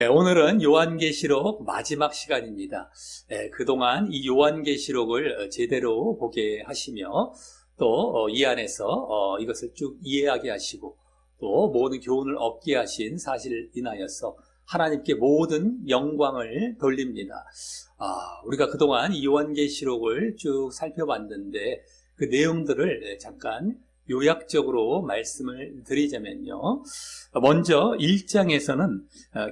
네, 오늘은 요한계시록 마지막 시간입니다. 그동안 이 요한계시록을 제대로 보게 하시며 또 이 안에서 이것을 쭉 이해하게 하시고 또 모든 교훈을 얻게 하신 사실을 인하여서 하나님께 모든 영광을 돌립니다. 우리가 그동안 이 요한계시록을 쭉 살펴봤는데 그 내용들을 잠깐 요약적으로 말씀을 드리자면요. 먼저 1장에서는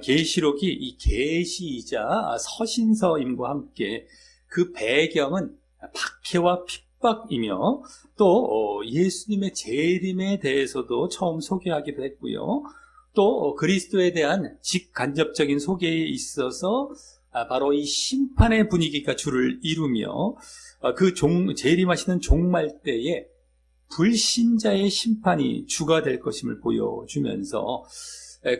계시록이 이 계시이자 서신서임과 함께 그 배경은 박해와 핍박이며 또 예수님의 재림에 대해서도 처음 소개하기도 했고요. 또 그리스도에 대한 직간접적인 소개에 있어서 바로 이 심판의 분위기가 주를 이루며 그 재림하시는 종말 때에 불신자의 심판이 주가 될 것임을 보여주면서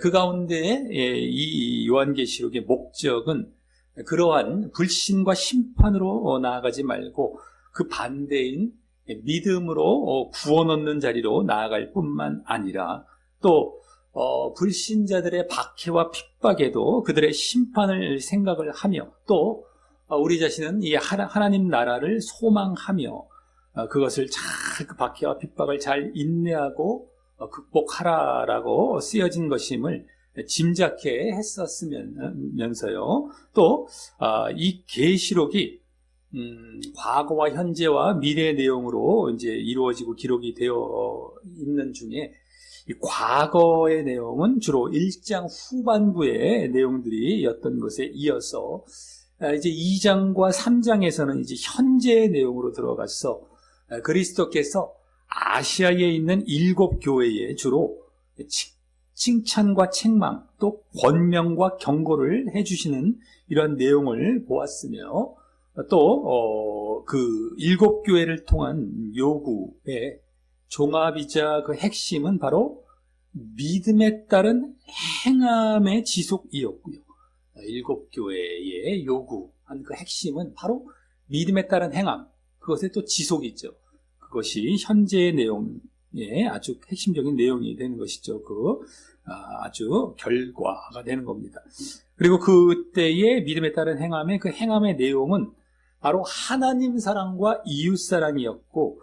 그 가운데 이 요한계시록의 목적은 그러한 불신과 심판으로 나아가지 말고 그 반대인 믿음으로 구원 얻는 자리로 나아갈 뿐만 아니라 또 불신자들의 박해와 핍박에도 그들의 심판을 생각을 하며 또 우리 자신은 이 하나님 나라를 소망하며 그것을 그 박해와 핍박을 잘 인내하고 극복하라라고 쓰여진 것임을 짐작해 했었으면서요. 또 이 계시록이 과거와 현재와 미래의 내용으로 이제 이루어지고 기록이 되어 있는 중에 이 과거의 내용은 주로 1장 후반부의 내용들이었던 것에 이어서 이제 2장과 3장에서는 이제 현재의 내용으로 들어가서 그리스도께서 아시아에 있는 7 교회에 주로 칭찬과 책망 또 권명과 경고를 해주시는 이런 내용을 보았으며 또 그 7 교회를 통한 요구의 종합이자 그 핵심은 바로 믿음에 따른 행함의 지속이었고요. 7 교회의 요구한 그 핵심은 바로 믿음에 따른 행함, 그것에 또 지속이 있죠. 그것이 현재의 내용의 아주 핵심적인 내용이 되는 것이죠. 아주 결과가 되는 겁니다. 그리고 그때의 믿음에 따른 행함의 그 행함의 내용은 바로 하나님 사랑과 이웃 사랑이었고,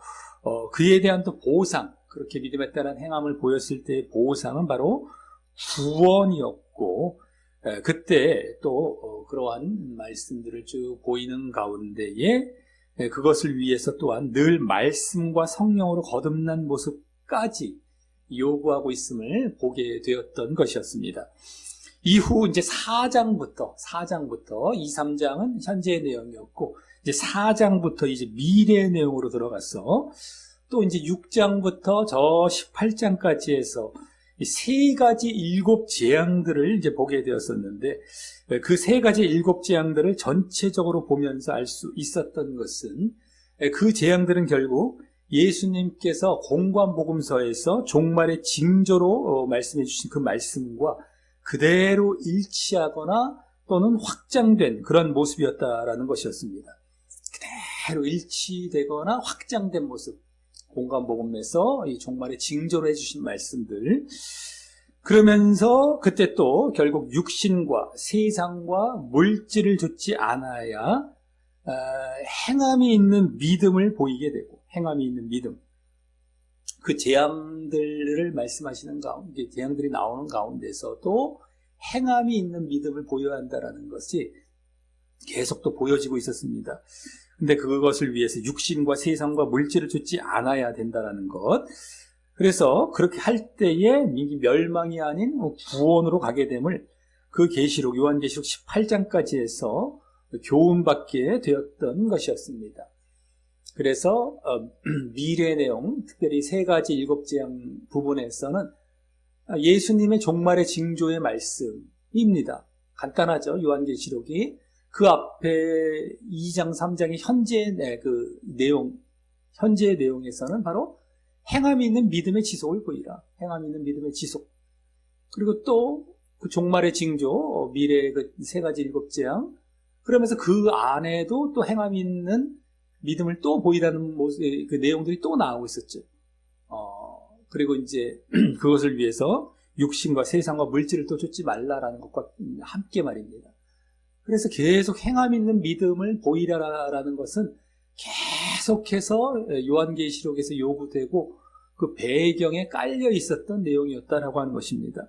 그에 대한 또 보상, 그렇게 믿음에 따른 행함을 보였을 때의 보상은 바로 구원이었고, 그때 또 그러한 말씀들을 쭉 보이는 가운데에 그것을 위해서 또한 늘 말씀과 성령으로 거듭난 모습까지 요구하고 있음을 보게 되었던 것이었습니다. 이후 이제 4장부터 2, 3장은 현재의 내용이었고 이제 4장부터 이제 미래의 내용으로 들어가서 또 이제 6장부터 저 18장까지 해서 세 가지 7 재앙들을 이제 보게 되었었는데 그 세 가지 7 재앙들을 전체적으로 보면서 알 수 있었던 것은 그 재앙들은 결국 예수님께서 공관복음서에서 종말의 징조로 말씀해 주신 그 말씀과 그대로 일치하거나 또는 확장된 그런 모습이었다라는 것이었습니다. 그대로 일치되거나 확장된 모습, 공관복음에서 이 종말의 징조로 해주신 말씀들, 그러면서 그때 또 결국 육신과 세상과 물질을 좇지 않아야 행함이 있는 믿음을 보이게 되고, 행함이 있는 믿음, 그 재앙들을 말씀하시는 가운데, 재앙들이 나오는 가운데서도 행함이 있는 믿음을 보여야 한다는 것이 계속 또 보여지고 있었습니다. 근데 그것을 위해서 육신과 세상과 물질을 좇지 않아야 된다는 것. 그래서 그렇게 할 때에 멸망이 아닌 구원으로 가게 됨을 그 계시록, 요한계시록 18장까지 해서 교훈받게 되었던 것이었습니다. 그래서 미래 내용, 특별히 세 가지 7 재앙 부분에서는 예수님의 종말의 징조의 말씀입니다. 간단하죠, 요한계시록이. 그 앞에 2장, 3장의 현재의 그 내용, 현재의 내용에서는 바로 행함이 있는 믿음의 지속을 보이라. 행함이 있는 믿음의 지속. 그리고 또 그 종말의 징조, 미래의 그 세 가지 7 재앙. 그러면서 그 안에도 또 행함이 있는 믿음을 또 보이라는 그 내용들이 또 나오고 있었죠. 그리고 이제 그것을 위해서 육신과 세상과 물질을 또 좇지 말라라는 것과 함께 말입니다. 그래서 계속 행함 있는 믿음을 보이라라는 것은 계속해서 요한계시록에서 요구되고 그 배경에 깔려 있었던 내용이었다라고 하는 것입니다.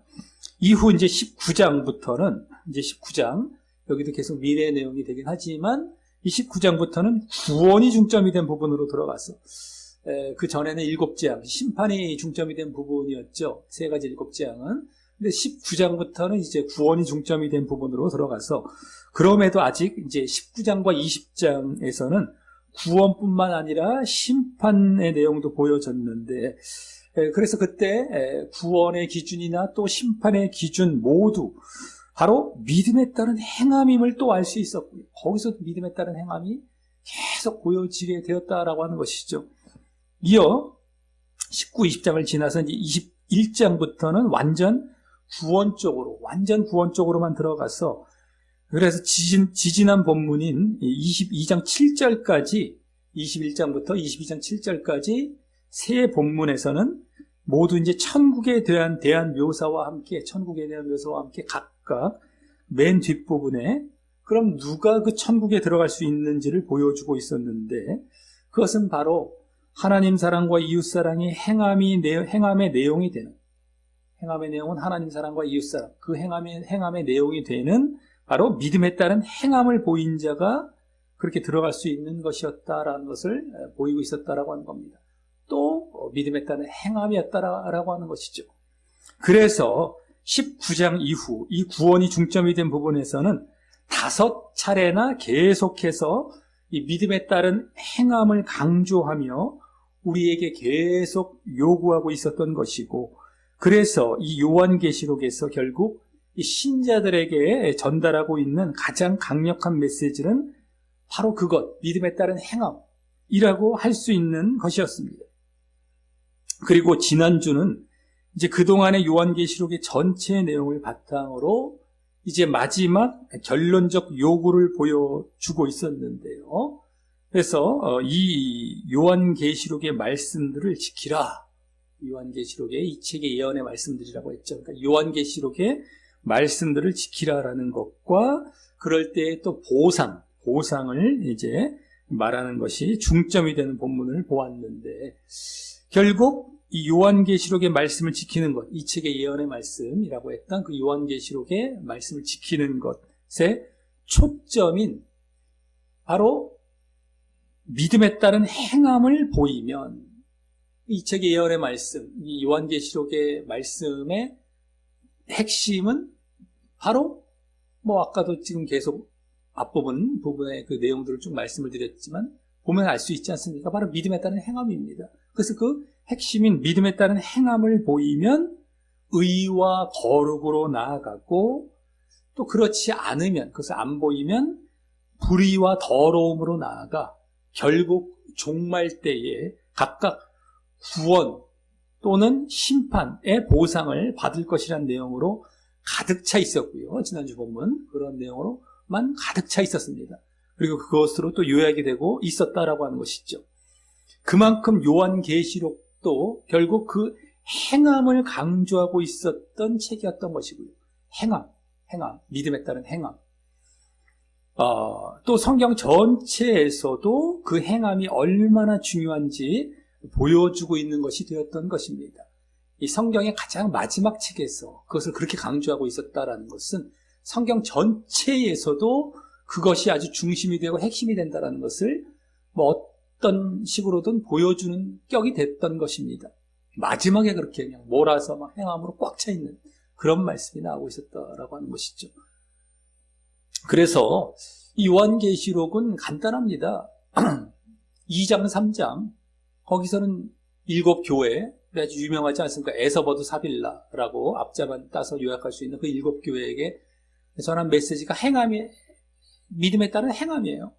이후 이제 19장부터는 이제 19장 여기도 계속 미래의 내용이 되긴 하지만 이 19장부터는 구원이 중점이 된 부분으로 들어가서 그 전에는 7장 심판이 중점이 된 부분이었죠. 세 가지 7장은. 근데 19장부터는 이제 구원이 중점이 된 부분으로 들어가서 그럼에도 아직 이제 19장과 20장에서는 구원뿐만 아니라 심판의 내용도 보여졌는데 그래서 그때 구원의 기준이나 또 심판의 기준 모두 바로 믿음에 따른 행함임을 또 알 수 있었고요. 거기서 믿음에 따른 행함이 계속 보여지게 되었다라고 하는 것이죠. 이어 19, 20장을 지나서 이제 21장부터는 완전 구원 쪽으로만 들어가서 그래서 지지난 본문인 22장 7절까지 21장부터 22장 7절까지 세 본문에서는 모두 이제 천국에 대한 묘사와 함께 각각 맨 뒷부분에 그럼 누가 그 천국에 들어갈 수 있는지를 보여주고 있었는데 그것은 바로 하나님 사랑과 이웃 사랑이 행함의 내용이 되는 행함의 내용은 하나님 사랑과 이웃 사랑 그 행함의 내용이 되는 바로 믿음에 따른 행함을 보인 자가 그렇게 들어갈 수 있는 것이었다라는 것을 보이고 있었다라고 하는 겁니다. 또 믿음에 따른 행함이었다라고 하는 것이죠. 그래서 19장 이후 이 구원이 중점이 된 부분에서는 5차례나 계속해서 이 믿음에 따른 행함을 강조하며 우리에게 계속 요구하고 있었던 것이고 그래서 이 요한계시록에서 결국 이 신자들에게 전달하고 있는 가장 강력한 메시지는 바로 그것, 믿음에 따른 행함이라고 할 수 있는 것이었습니다. 그리고 지난주는 이제 그동안의 요한계시록의 전체 내용을 바탕으로 이제 마지막 결론적 요구를 보여주고 있었는데요. 그래서 이 요한계시록의 말씀들을 지키라. 요한계시록의 이 책의 예언의 말씀들이라고 했죠. 그러니까 요한계시록의 말씀들을 지키라라는 것과 그럴 때 또 보상을 이제 말하는 것이 중점이 되는 본문을 보았는데 결국 이 요한계시록의 말씀을 지키는 것, 이 책의 예언의 말씀이라고 했던 그 요한계시록의 말씀을 지키는 것의 초점인 바로 믿음에 따른 행함을 보이면 이 책의 예언의 말씀, 이 요한계시록의 말씀의 핵심은 바로 아까도 지금 계속 부분의 그 내용들을 좀 말씀을 드렸지만 보면 알 수 있지 않습니까? 바로 믿음에 따른 행함입니다. 그래서 그 핵심인 믿음에 따른 행함을 보이면 의와 거룩으로 나아가고 또 그렇지 않으면 그것을 안 보이면 불의와 더러움으로 나아가 결국 종말 때에 각각 구원 또는 심판의 보상을 받을 것이라는 내용으로 가득 차 있었고요. 지난주 본문 그런 내용으로만 가득 차 있었습니다. 그리고 그것으로 또 요약이 되고 있었다라고 하는 것이죠. 그만큼 요한계시록도 결국 그 행함을 강조하고 있었던 책이었던 것이고요. 행함, 믿음에 따른 행함. 또 성경 전체에서도 그 행함이 얼마나 중요한지 보여주고 있는 것이 되었던 것입니다. 이 성경의 가장 마지막 책에서 그것을 그렇게 강조하고 있었다라는 것은 성경 전체에서도 그것이 아주 중심이 되고 핵심이 된다라는 것을 어떤 식으로든 보여주는 격이 됐던 것입니다. 마지막에 그렇게 그냥 몰아서 막 행함으로 꽉 차 있는 그런 말씀이 나오고 있었다라고 하는 것이죠. 그래서 이 요한계시록은 간단합니다. 2장, 3장 거기서는 7교회 아주 유명하지 않습니까? 에서버드 사빌라라고 앞자만 따서 요약할 수 있는 그 7교회에게 전한 메시지가 믿음에 따른 행함이에요.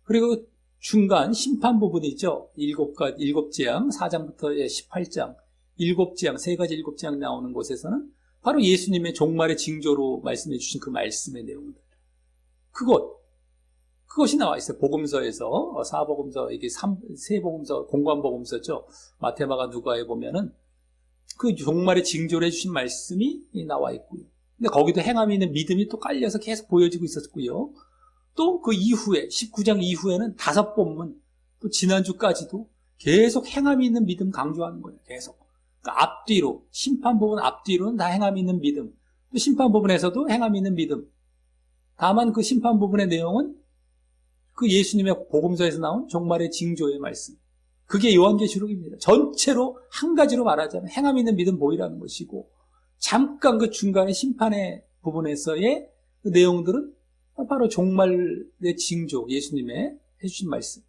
그리고 중간 심판 부분이죠. 7장, 4장부터 18장, 7장, 세 가지 7장 나오는 곳에서는 바로 예수님의 종말의 징조로 말씀해 주신 그 말씀의 내용들. 그것이 나와 있어요. 복음서에서, 사복음서, 이게 세 복음서, 공관복음서죠. 마태마가 누가에 보면은 그 종말의 징조를 해주신 말씀이 나와 있고요. 근데 거기도 행함이 있는 믿음이 또 깔려서 계속 보여지고 있었고요. 또 그 이후에 19장 이후에는 5본문, 또 지난주까지도 계속 행함이 있는 믿음 강조하는 거예요. 계속. 그러니까 앞뒤로, 심판 부분 앞뒤로는 다 행함이 있는 믿음, 또 심판 부분에서도 행함이 있는 믿음. 다만 그 심판 부분의 내용은 그 예수님의 복음서에서 나온 종말의 징조의 말씀. 그게 요한계시록입니다. 전체로 한 가지로 말하자면 행함 있는 믿음 보이라는 것이고, 잠깐 그 중간에 심판의 부분에서의 그 내용들은 바로 종말의 징조, 예수님의 해주신 말씀.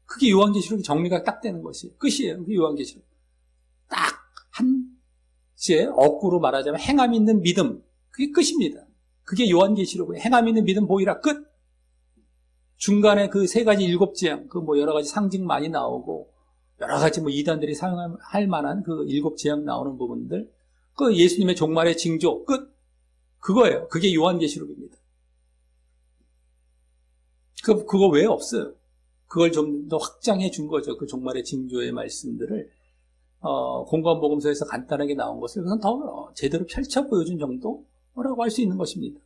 그게 요한계시록이 정리가 딱 되는 것이에요. 끝이에요. 그게 요한계시록. 딱 한 이제 어구로 말하자면 행함 있는 믿음. 그게 끝입니다. 그게 요한계시록이에요. 행함 있는 믿음 보이라 끝. 중간에 그 3가지 7재앙, 그 뭐 여러 가지 상징 많이 나오고, 여러 가지 뭐 이단들이 사용할 만한 그 7재앙 나오는 부분들, 그 예수님의 종말의 징조 끝. 그거예요. 그게 요한계시록입니다. 그거 왜 없어요? 그걸 좀 더 확장해 준 거죠. 그 종말의 징조의 말씀들을 공관복음서에서 간단하게 나온 것을 그냥 더 제대로 펼쳐 보여준 정도라고 할 수 있는 것입니다.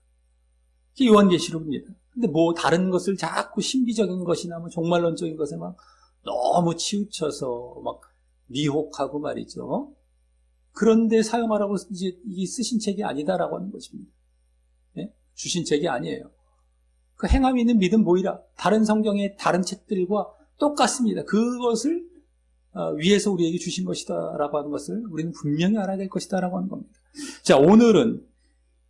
이게 요한계시록입니다. 근데 뭐 다른 것을 자꾸 신비적인 것이나 뭐 종말론적인 것에 막 너무 치우쳐서 막 미혹하고 말이죠. 그런데 사용하라고 이제 이 쓰신 책이 아니다라고 하는 것입니다. 네? 주신 책이 아니에요. 그 행함이 있는 믿음 보이라. 다른 성경의 다른 책들과 똑같습니다. 그것을 위에서 우리에게 주신 것이다라고 하는 것을 우리는 분명히 알아야 될 것이다라고 하는 겁니다. 자, 오늘은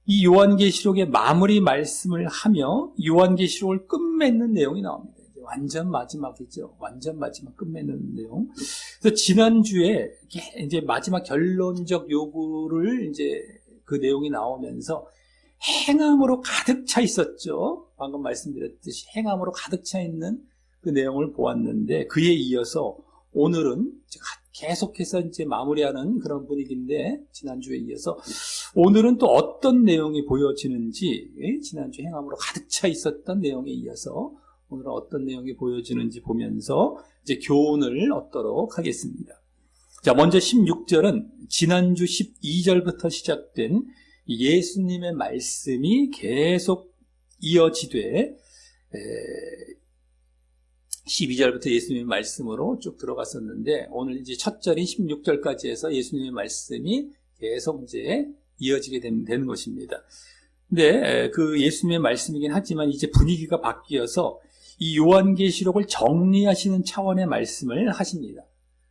이 요한계시록의 마무리 말씀을 하며 요한계시록을 끝맺는 내용이 나옵니다. 이제 완전 마지막이죠. 완전 마지막 끝맺는 내용. 그래서 지난주에 이제 마지막 결론적 요구를 이제 그 내용이 나오면서 행함으로 가득 차 있었죠. 방금 말씀드렸듯이 행함으로 가득 차 있는 그 내용을 보았는데, 그에 이어서 오늘은 계속해서 이제 마무리하는 그런 분위기인데, 지난주에 이어서 오늘은 또 어떤 내용이 보여지는지, 지난주 행함으로 가득 차 있었던 내용에 이어서 오늘은 어떤 내용이 보여지는지 보면서 이제 교훈을 얻도록 하겠습니다. 자, 먼저 16절은 지난주 12절부터 시작된 예수님의 말씀이 계속 이어지되 12절부터 예수님의 말씀으로 쭉 들어갔었는데, 오늘 이제 첫 절인 16절까지 해서 예수님의 말씀이 계속 이제 이어지게 되는 것입니다. 근데 그 예수님의 말씀이긴 하지만 이제 분위기가 바뀌어서 이 요한계시록을 정리하시는 차원의 말씀을 하십니다.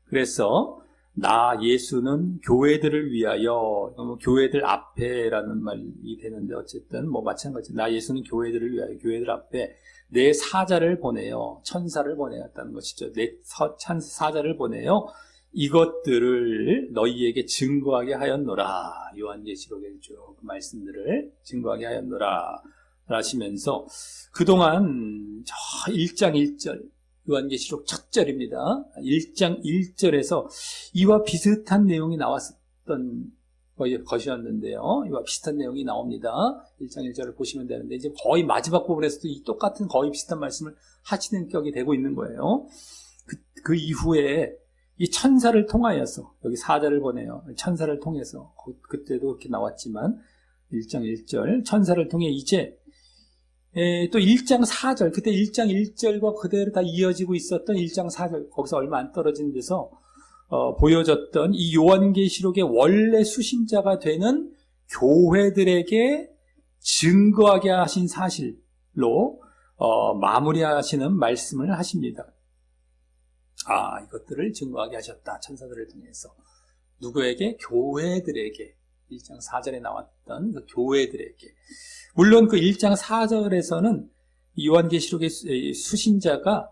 그래서 나 예수는 교회들을 위하여, 교회들 앞에라는 말이 되는데 어쨌든 뭐 마찬가지, 나 예수는 교회들을 위하여, 교회들 앞에 내 사자를 보내요, 천사를 보내었다는 것이죠. 내 사자를 보내요, 이것들을 너희에게 증거하게 하였노라. 요한계시록의 쭉 그 말씀들을 증거하게 하였노라 하시면서 그동안 저 1장 1절 요한계시록 첫 절입니다. 1장 1절에서 이와 비슷한 내용이 나왔었던 것이었는데요. 이와 비슷한 내용이 나옵니다. 1장 1절을 보시면 되는데, 이제 거의 마지막 부분에서도 이 똑같은 거의 비슷한 말씀을 하시는 격이 되고 있는 거예요. 그 이후에 이 천사를 통하여서, 여기 사자를 보내요. 천사를 통해서, 그때도 그렇게 나왔지만 1장 1절 천사를 통해 이제 또 1장 4절, 그때 1장 1절과 그대로 다 이어지고 있었던 1장 4절, 거기서 얼마 안 떨어진 데서 보여졌던 이 요한계시록의 원래 수신자가 되는 교회들에게 증거하게 하신 사실로 마무리하시는 말씀을 하십니다. 이것들을 증거하게 하셨다. 천사들을 통해서. 누구에게? 교회들에게. 1장 4절에 나왔던 그 교회들에게. 물론 그 1장 4절에서는 요한계시록의 수신자가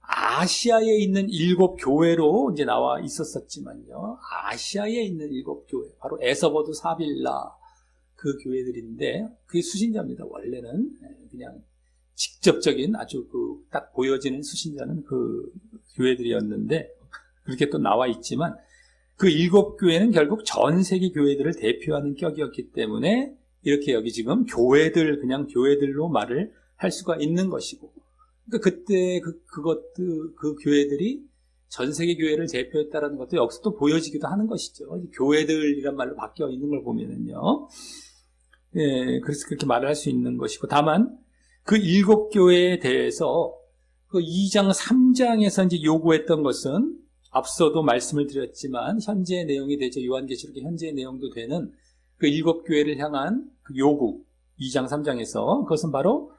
아시아에 있는 7교회로 이제 나와 있었지만요. 아시아에 있는 7교회, 바로 에서버두, 사빌라, 그 교회들인데, 그게 수신자입니다. 원래는 그냥 직접적인 아주 딱 보여지는 수신자는 그 교회들이었는데, 그렇게 또 나와 있지만, 그 7교회는 결국 전 세계 교회들을 대표하는 격이었기 때문에, 이렇게 여기 지금 교회들, 그냥 교회들로 말을 할 수가 있는 것이고, 그러니까 그때 그 교회들이 전 세계 교회를 대표했다라는 것도 여기서 또 보여지기도 하는 것이죠. 교회들이란 말로 바뀌어 있는 걸 보면은요. 예, 그래서 그렇게 말을 할 수 있는 것이고, 다만 그 7교회에 대해서 그 2장, 3장에서 이제 요구했던 것은 앞서도 말씀을 드렸지만 현재의 내용이 되죠. 요한계시록의 현재의 내용도 되는 그 7교회를 향한 그 요구, 2장, 3장에서 그것은 바로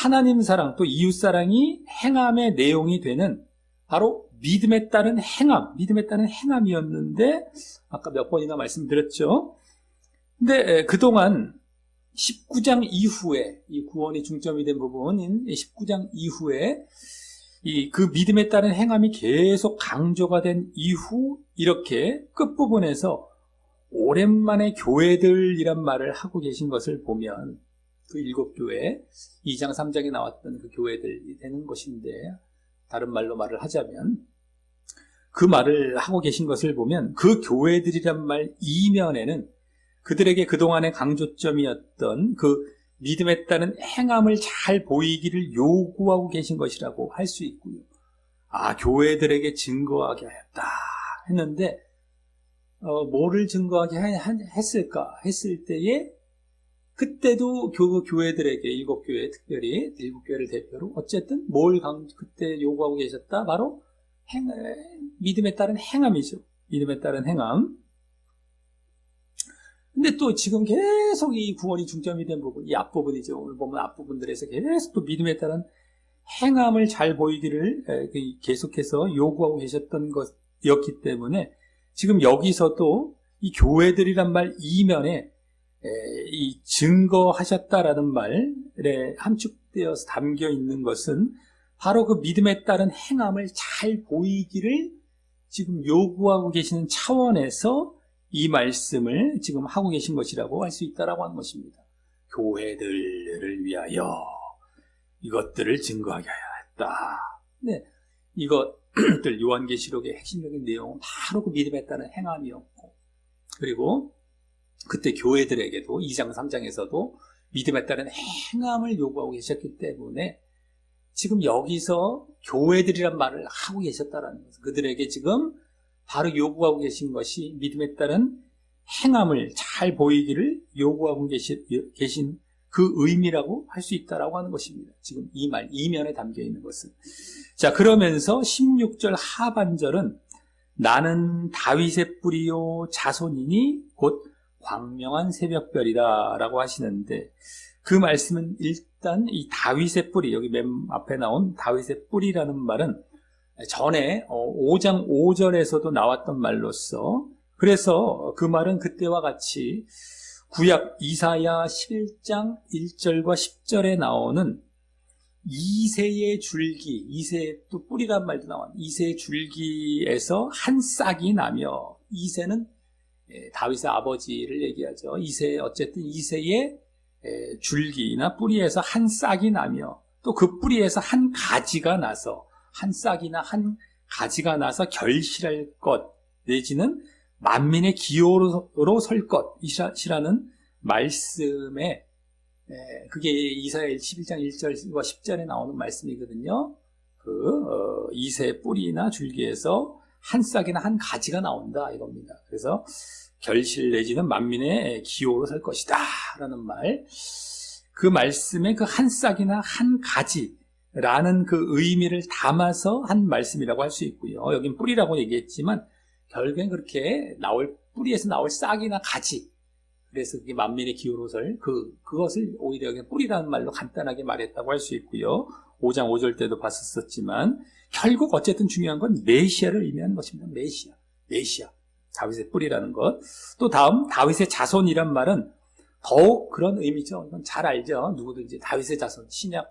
하나님 사랑 또 이웃 사랑이 행함의 내용이 되는 바로 믿음에 따른 행함, 믿음에 따른 행함이었는데 아까 몇 번이나 말씀드렸죠. 근데 그동안 19장 이후에 이 구원이 중점이 된 부분인 19장 이후에 그 믿음에 따른 행함이 계속 강조가 된 이후 이렇게 끝부분에서 오랜만에 교회들이란 말을 하고 계신 것을 보면 그 7교회 2장 3장에 나왔던 그 교회들이 되는 것인데 다른 말로 말을 하자면 그 말을 하고 계신 것을 보면 그 교회들이란 말 이면에는 그들에게 그동안의 강조점이었던 그 믿음에 따른 행함을 잘 보이기를 요구하고 계신 것이라고 할 수 있고요. 아, 교회들에게 증거하게 하였다 했는데 뭐를 증거하게 했을까 했을 때에 그때도 교회들에게 7교회 특별히 7교회를 대표로 어쨌든 뭘 그때 요구하고 계셨다? 바로 믿음에 따른 행함이죠. 믿음에 따른 행함. 근데 또 지금 계속 이 구원이 중점이 된 부분, 이 앞부분이죠. 오늘 보면 앞부분들에서 계속 또 믿음에 따른 행함을 잘 보이기를 계속해서 요구하고 계셨던 것이었기 때문에 지금 여기서도 이 교회들이란 말 이면에 이 증거하셨다라는 말에 함축되어서 담겨 있는 것은 바로 그 믿음에 따른 행함을 잘 보이기를 지금 요구하고 계시는 차원에서 이 말씀을 지금 하고 계신 것이라고 할 수 있다라고 하는 것입니다. 교회들을 위하여 이것들을 증거하게 하여 했다. 네, 이것들 요한계시록의 핵심적인 내용은 바로 그 믿음에 따른 행함이었고, 그리고 그때 교회들에게도 2장 3장에서도 믿음에 따른 행함을 요구하고 계셨기 때문에 지금 여기서 교회들이란 말을 하고 계셨다라는 것은 그들에게 지금 바로 요구하고 계신 것이 믿음에 따른 행함을 잘 보이기를 요구하고 계신 그 의미라고 할 수 있다라고 하는 것입니다. 지금 이 말, 이면에 담겨 있는 것은. 자, 그러면서 16절 하반절은 나는 다윗의 뿌리요 자손이니 곧 광명한 새벽별이다 라고 하시는데 그 말씀은 일단 이 다윗의 뿌리, 여기 맨 앞에 나온 다윗의 뿌리라는 말은 전에 5장 5절에서도 나왔던 말로서 그래서 그 말은 그때와 같이 구약 이사야 11장 1절과 10절에 나오는 이새의 줄기, 이새 또 뿌리란 말도 나와요. 이새의 줄기에서 한 싹이 나며 이새는 다윗의 아버지를 얘기하죠. 어쨌든 이새의 줄기나 뿌리에서 한 싹이 나며 또 그 뿌리에서 한 가지가 나서 한 싹이나 한 가지가 나서 결실할 것 내지는 만민의 기호로 설 것이라는 말씀에 그게 이사야 11장 1절과 10절에 나오는 말씀이거든요. 이새 뿌리나 줄기에서 한 싹이나 한 가지가 나온다 이겁니다. 그래서 결실 내지는 만민의 기호로 설 것이다 라는 말, 그 말씀에 그 한 싹이나 한 가지라는 그 의미를 담아서 한 말씀이라고 할 수 있고요. 여긴 뿌리라고 얘기했지만 결국엔 그렇게 뿌리에서 나올 싹이나 가지, 그래서 그게 만민의 기호로 설 그것을 오히려 여기 뿌리라는 말로 간단하게 말했다고 할 수 있고요. 5장 5절 때도 봤었지만 결국 어쨌든 중요한 건 메시아를 의미하는 것입니다. 메시아, 다윗의 뿌리라는 것. 또 다음 다윗의 자손이란 말은 더욱 그런 의미죠. 이건 잘 알죠. 누구든지 다윗의 자손, 신약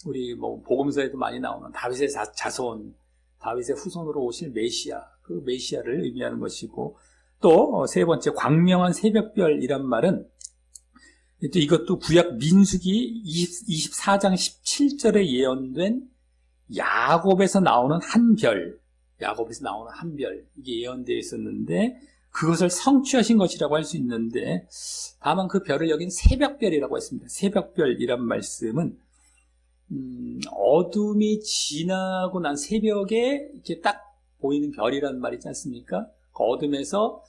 우리 복음서에도 많이 나오는 다윗의 자손, 다윗의 후손으로 오실 메시아, 그 메시아를 의미하는 것이고, 또 세 번째 광명한 새벽별이란 말은 또 이것도 구약 민수기 24장 17절에 예언된 야곱에서 나오는 한 별, 이게 예언되어 있었는데 그것을 성취하신 것이라고 할 수 있는데, 다만 그 별을 여긴 새벽별이라고 했습니다. 새벽별이란 말씀은 어둠이 지나고 난 새벽에 이렇게 딱 보이는 별이라는 말이 있지 않습니까? 그 어둠에서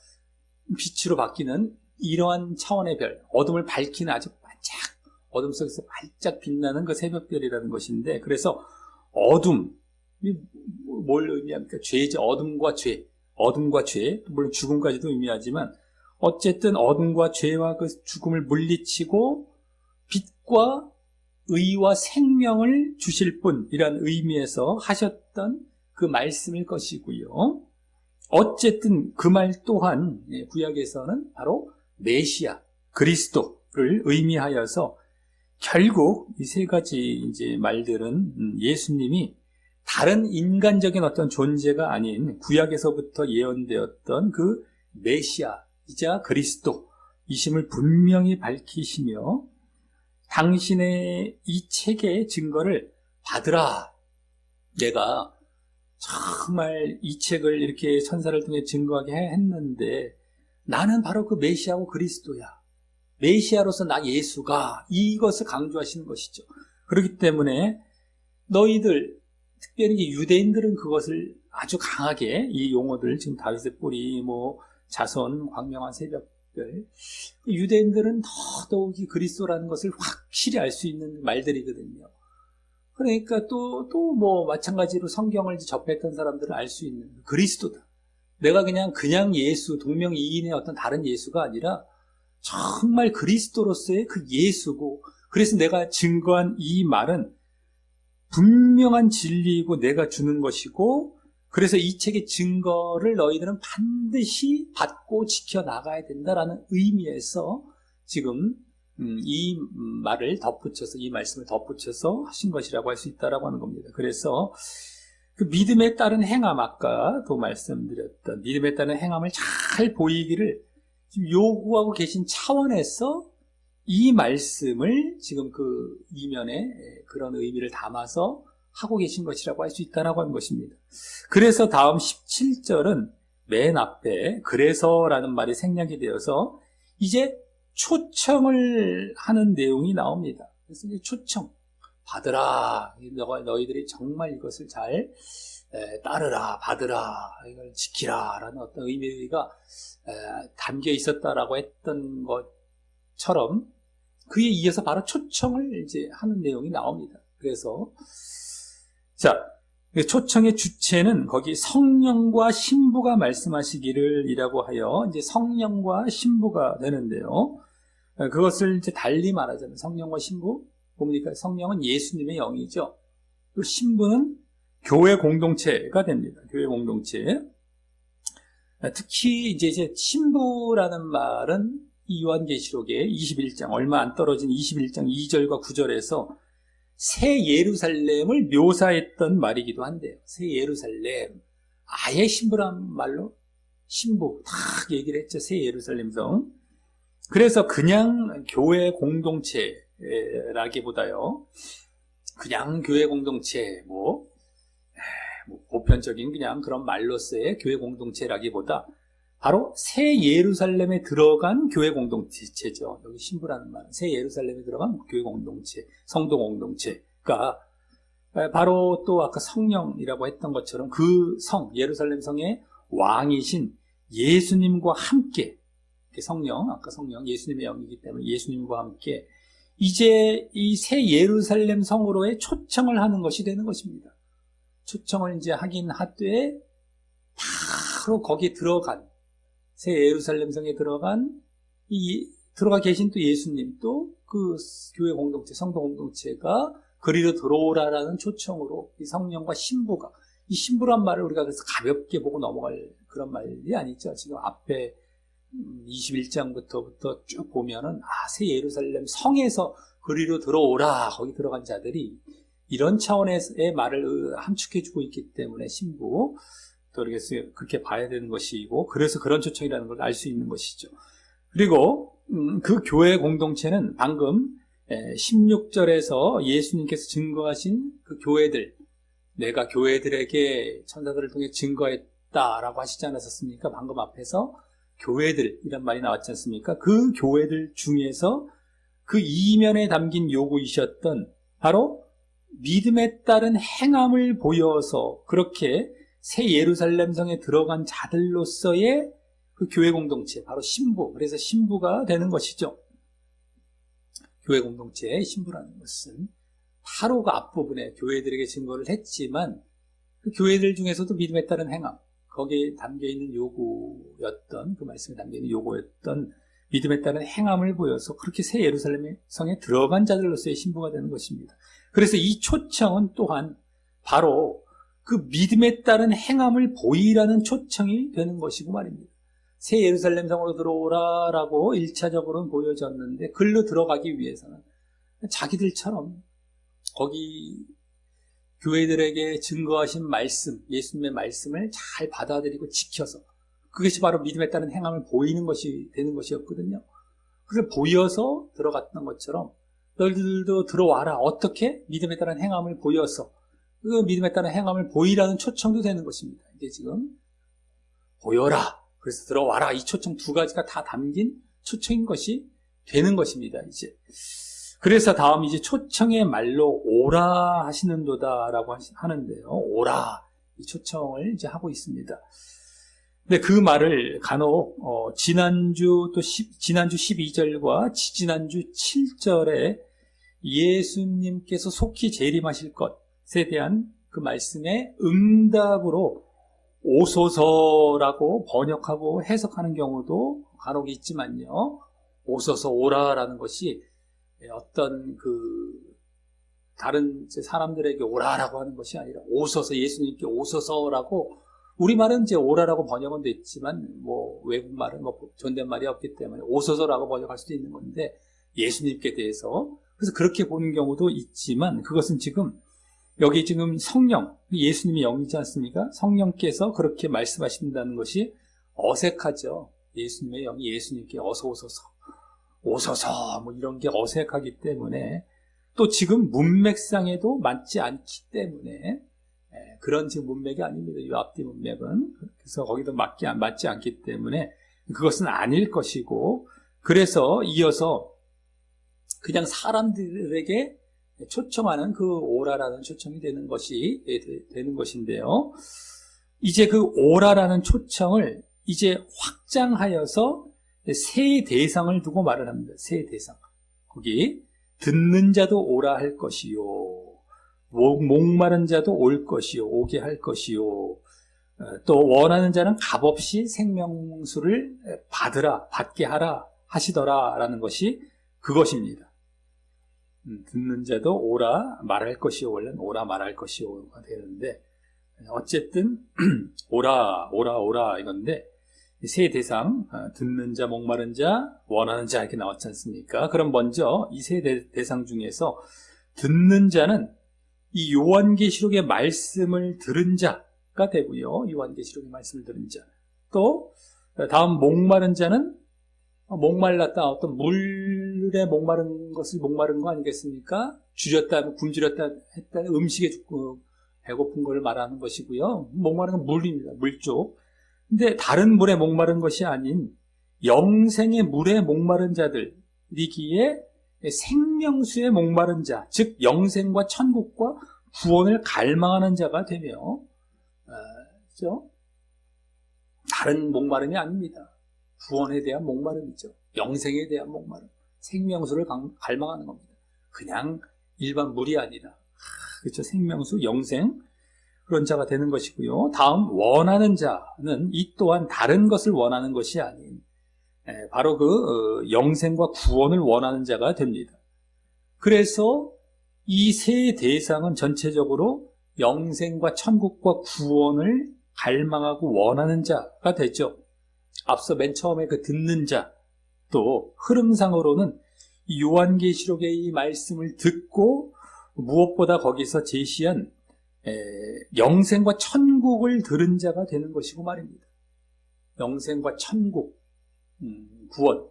빛으로 바뀌는 이러한 차원의 별, 어둠을 밝히는 아주 반짝, 어둠 속에서 반짝 빛나는 그 새벽별이라는 것인데, 그래서 어둠, 뭘 의미합니까? 죄죠. 어둠과 죄, 물론 죽음까지도 의미하지만, 어쨌든 어둠과 죄와 그 죽음을 물리치고 빛과 의와 생명을 주실 분이라는 의미에서 하셨던 그 말씀일 것이고요. 어쨌든 그 말 또한 구약에서는 바로 메시아, 그리스도를 의미하여서 결국 이 세 가지 이제 말들은 예수님이 다른 인간적인 어떤 존재가 아닌 구약에서부터 예언되었던 그 메시아이자 그리스도이심을 분명히 밝히시며 당신의 이 책의 증거를 받으라. 내가 정말 이 책을 이렇게 천사를 통해 증거하게 했는데 나는 바로 그 메시아고 그리스도야. 메시아로서 나 예수가, 이것을 강조하시는 것이죠. 그렇기 때문에 너희들, 특별히 유대인들은 그것을 아주 강하게 이 용어들, 지금 다윗의 뿌리, 자손, 광명한 새벽별, 유대인들은 더더욱이 그리스도라는 것을 확실히 알 수 있는 말들이거든요. 그러니까 또 마찬가지로 성경을 접했던 사람들은 알 수 있는 그리스도다. 내가 그냥 예수, 동명이인의 어떤 다른 예수가 아니라 정말 그리스도로서의 그 예수고, 그래서 내가 증거한 이 말은 분명한 진리이고 내가 주는 것이고, 그래서 이 책의 증거를 너희들은 반드시 받고 지켜나가야 된다라는 의미에서 지금 이 말을 덧붙여서, 이 말씀을 덧붙여서 하신 것이라고 할 수 있다라고 하는 겁니다. 그래서 그 믿음에 따른 행함, 아까도 말씀드렸던 믿음에 따른 행함을 잘 보이기를 지금 요구하고 계신 차원에서 이 말씀을 지금 그 이면에 그런 의미를 담아서 하고 계신 것이라고 할 수 있다라고 하는 것입니다. 그래서 다음 17절은 맨 앞에 그래서라는 말이 생략이 되어서 이제 초청을 하는 내용이 나옵니다. 그래서 이제 초청, 받으라. 너희들이 정말 이것을 잘 따르라, 받으라, 이걸 지키라 라는 어떤 의미가 담겨 있었다라고 했던 것처럼 그에 이어서 바로 초청을 이제 하는 내용이 나옵니다. 그래서 초청의 주체는 거기 성령과 신부가 말씀하시기를 이라고 하여 이제 성령과 신부가 되는데요. 그것을 이제 달리 말하자면 성령과 신부, 뭡니까? 성령은 예수님의 영이죠. 또 신부는 교회 공동체가 됩니다. 교회 공동체. 특히 이제 신부라는 말은 이 요한계시록의 21장, 얼마 안 떨어진 21장 2절과 9절에서 새 예루살렘을 묘사했던 말이기도 한데요. 새 예루살렘, 아예 신부란 말로 신부 딱 얘기를 했죠. 새 예루살렘 성. 그래서 그냥 교회 공동체라기보다요, 그냥 교회 공동체, 보편적인 그냥 그런 말로서의 교회 공동체라기보다 바로 새 예루살렘에 들어간 교회 공동체죠. 여기 신부라는 말은 새 예루살렘에 들어간 교회 공동체, 성도 공동체가 바로 또 아까 성령이라고 했던 것처럼 그 예루살렘 성의 왕이신 예수님과 함께, 성령, 아까 성령, 예수님의 영이기 때문에 예수님과 함께 이제 이 새 예루살렘 성으로의 초청을 하는 것이 되는 것입니다. 초청을 이제 하긴 하되 바로 거기에 들어간 새 예루살렘 성에 들어가 계신 또 예수님, 또 그 교회 공동체, 성도 공동체가 그리로 들어오라라는 초청으로 이 성령과 신부가, 이 신부란 말을 우리가 그래서 가볍게 보고 넘어갈 그런 말이 아니죠. 지금 앞에 21장부터 쭉 보면은 새 예루살렘 성에서 그리로 들어오라, 거기 들어간 자들이 이런 차원에서의 말을 함축해주고 있기 때문에 신부, 또 그렇게 봐야 되는 것이고, 그래서 그런 초청이라는 걸 알 수 있는 것이죠. 그리고 그 교회 공동체는 방금 16절에서 예수님께서 증거하신 그 교회들, 내가 교회들에게 천사들을 통해 증거했다라고 하시지 않았습니까? 방금 앞에서 교회들이란 말이 나왔지 않습니까? 그 교회들 중에서 그 이면에 담긴 요구이셨던 바로 믿음에 따른 행함을 보여서 그렇게 새 예루살렘 성에 들어간 자들로서의 그 교회 공동체, 바로 신부, 그래서 신부가 되는 것이죠. 교회 공동체의 신부라는 것은 바로 그 앞부분에 교회들에게 증거를 했지만 그 교회들 중에서도 믿음에 따른 행함, 거기에 담겨있는 요구였던, 그 말씀에 담겨있는 요구였던 믿음에 따른 행함을 보여서 그렇게 새 예루살렘 성에 들어간 자들로서의 신부가 되는 것입니다. 그래서 이 초청은 또한 바로 그 믿음에 따른 행함을 보이라는 초청이 되는 것이고 말입니다. 새 예루살렘 성으로 들어오라라고 1차적으로는 보여졌는데 글로 들어가기 위해서는 자기들처럼 거기 교회들에게 증거하신 말씀, 예수님의 말씀을 잘 받아들이고 지켜서 그것이 바로 믿음에 따른 행함을 보이는 것이 되는 것이었거든요. 그래서 보여서 들어갔던 것처럼 너희들도 들어와라. 어떻게? 믿음에 따른 행함을 보여서 그 믿음에 따른 행함을 보이라는 초청도 되는 것입니다. 이게 지금 보여라. 그래서 들어와라. 이 초청 두 가지가 다 담긴 초청인 것이 되는 것입니다. 이제 그래서 다음 이제 초청의 말로 오라 하시는도다라고 하는데요. 오라 이 초청을 이제 하고 있습니다. 근데 그 말을 간혹 지난주 12절과 지지난주 7절에 예수님께서 속히 재림하실 것에 대한 그 말씀의 응답으로 오소서라고 번역하고 해석하는 경우도 간혹 있지만요. 오소서 오라라는 것이 어떤 그 다른 사람들에게 오라라고 하는 것이 아니라 오소서, 예수님께 오소서라고, 우리말은 이제 오라라고 번역은 됐지만 뭐 외국말은 뭐 존댓말이 없기 때문에 오소서라고 번역할 수도 있는 건데 예수님께 대해서 그래서 그렇게 보는 경우도 있지만 그것은 지금 여기 지금 성령, 예수님이 영이지 않습니까? 성령께서 그렇게 말씀하신다는 것이 어색하죠. 예수님의 영이 예수님께 어서 오소서, 오소서 뭐 이런 게 어색하기 때문에 또 지금 문맥상에도 맞지 않기 때문에 그런 지금 문맥이 아닙니다. 이 앞뒤 문맥은. 그래서 거기도 맞지 않기 때문에 그것은 아닐 것이고, 그래서 이어서 그냥 사람들에게 초청하는 그 오라라는 초청이 되는 것인데요. 이제 그 오라라는 초청을 이제 확장하여서 세 대상을 두고 말을 합니다. 세 대상. 거기 듣는 자도 오라 할 것이요, 목마른 자도 올 것이요, 오게 할 것이요, 또 원하는 자는 값없이 생명수를 받게 하라 하시더라라는 것이 그것입니다. 듣는 자도 오라 말할 것이요, 원래는 오라 말할 것이요가 되는데 어쨌든 오라 이건데 세 대상, 듣는 자, 목마른 자, 원하는 자 이렇게 나왔지 않습니까? 그럼 먼저 이 세 대상 중에서 듣는 자는 이 요한계시록의 말씀을 들은 자가 되고요. 요한계시록의 말씀을 들은 자. 또 다음 목마른 자는 목말랐다, 어떤 물에 목마른 것을 목마른 거 아니겠습니까? 굶주렸다 했다, 음식에 죽고 배고픈 걸 말하는 것이고요. 목마른 건 물입니다. 물 쪽. 근데 다른 물에 목마른 것이 아닌 영생의 물에 목마른 자들이기에 생명수에 목마른 자, 즉 영생과 천국과 구원을 갈망하는 자가 되며, 그렇죠? 다른 목마름이 아닙니다. 구원에 대한 목마름이죠. 영생에 대한 목마름, 생명수를 갈망하는 겁니다. 그냥 일반 물이 아니라, 그렇죠? 생명수, 영생, 그런 자가 되는 것이고요. 다음 원하는 자는 이 또한 다른 것을 원하는 것이 아닌 바로 그 영생과 구원을 원하는 자가 됩니다. 그래서 이 세 대상은 전체적으로 영생과 천국과 구원을 갈망하고 원하는 자가 되죠. 앞서 맨 처음에 그 듣는 자, 또 흐름상으로는 요한계시록의 이 말씀을 듣고 무엇보다 거기서 제시한 영생과 천국을 들은 자가 되는 것이고 말입니다. 영생과 천국, 구원,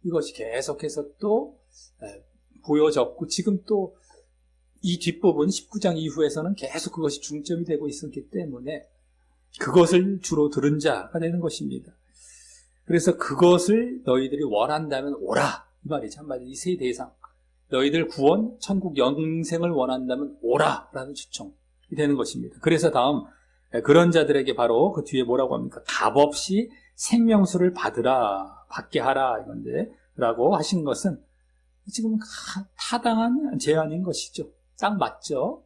이것이 계속해서 또 보여졌고, 지금 또 이 뒷부분 19장 이후에서는 계속 그것이 중점이 되고 있었기 때문에 그것을 주로 들은 자가 되는 것입니다. 그래서 그것을 너희들이 원한다면 오라, 이 말이죠. 한마디로 이 세 대상, 너희들 구원, 천국, 영생을 원한다면 오라 라는 초청이 되는 것입니다. 그래서 다음 그런 자들에게 바로 그 뒤에 뭐라고 합니까? 값없이 생명수를 받게 하라 이건데 라고 하신 것은 지금 타당한 제안인 것이죠. 딱 맞죠?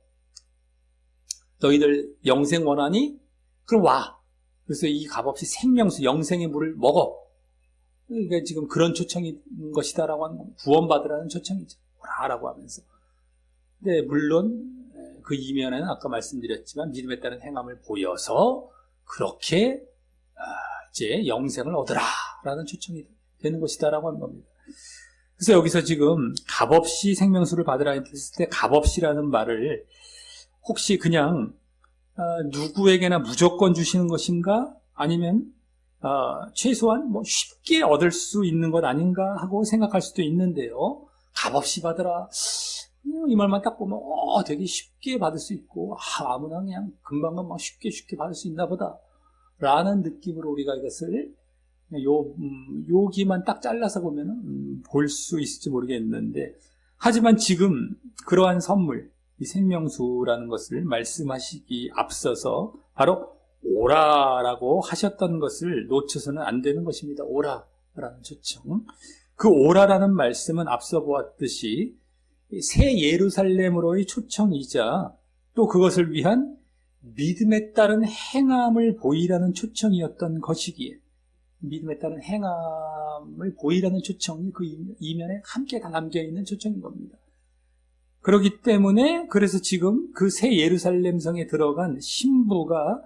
너희들 영생 원하니? 그럼 와. 그래서 이 값없이 생명수, 영생의 물을 먹어. 그러니까 지금 그런 초청인 것이다라고 하는 겁니다. 구원받으라는 초청이죠. 오라라고 하면서. 근데 물론 그 이면에는 아까 말씀드렸지만 믿음에 따른 행함을 보여서 그렇게 이제 영생을 얻으라라는 초청이 되는 것이다라고 하는 겁니다. 그래서 여기서 지금 값없이 생명수를 받으라 했을 때 값없이라는 말을 혹시 그냥 누구에게나 무조건 주시는 것인가? 아니면 최소한 뭐 쉽게 얻을 수 있는 것 아닌가 하고 생각할 수도 있는데요. 값없이 받으라. 이 말만 딱 보면 되게 쉽게 받을 수 있고 아무나 그냥 금방금방 쉽게 받을 수 있나 보다 라는 느낌으로 우리가 이것을 여기만 딱 잘라서 보면 볼 수 있을지 모르겠는데, 하지만 지금 그러한 선물, 이 생명수라는 것을 말씀하시기 앞서서 바로 오라라고 하셨던 것을 놓쳐서는 안 되는 것입니다. 오라라는 초청. 그 오라라는 말씀은 앞서 보았듯이 새 예루살렘으로의 초청이자 또 그것을 위한 믿음에 따른 행함을 보이라는 초청이었던 것이기에, 믿음에 따른 행함을 보이라는 초청이 그 이면에 함께 담겨있는 초청인 겁니다. 그렇기 때문에 그래서 지금 그 새 예루살렘 성에 들어간 신부가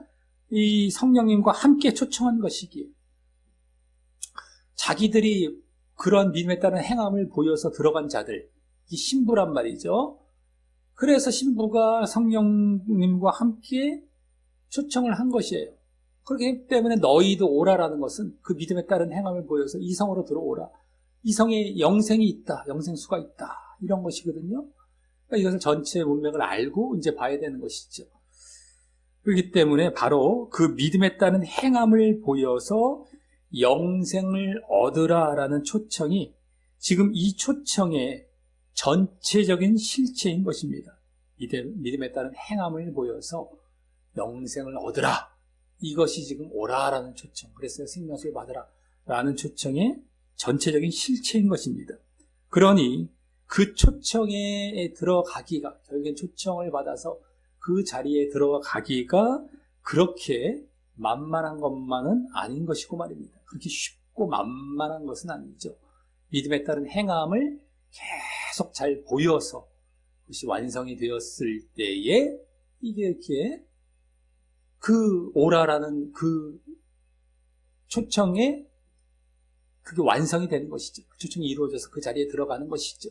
이 성령님과 함께 초청한 것이기에, 자기들이 그런 믿음에 따른 행함을 보여서 들어간 자들, 이 신부란 말이죠. 그래서 신부가 성령님과 함께 초청을 한 것이에요. 그렇기 때문에 너희도 오라라는 것은 그 믿음에 따른 행함을 보여서 이 성으로 들어오라. 이 성에 영생이 있다. 영생수가 있다. 이런 것이거든요. 그러니까 이것을 전체 문맥을 알고 이제 봐야 되는 것이죠. 그렇기 때문에 바로 그 믿음에 따른 행함을 보여서 영생을 얻으라라는 초청이 지금 이 초청의 전체적인 실체인 것입니다. 믿음에 따른 행함을 보여서 영생을 얻으라. 이것이 지금 오라라는 초청, 그래서 생명수를 받으라 라는 초청의 전체적인 실체인 것입니다. 그러니 그 초청에 들어가기가, 결국엔 초청을 받아서 그 자리에 들어가기가 그렇게 만만한 것만은 아닌 것이고 말입니다. 그렇게 쉽고 만만한 것은 아니죠. 믿음에 따른 행함을 계속 잘 보여서 그것이 완성이 되었을 때에 이게 이렇게 그 오라라는 그 초청에 그게 완성이 되는 것이죠. 그 초청이 이루어져서 그 자리에 들어가는 것이죠.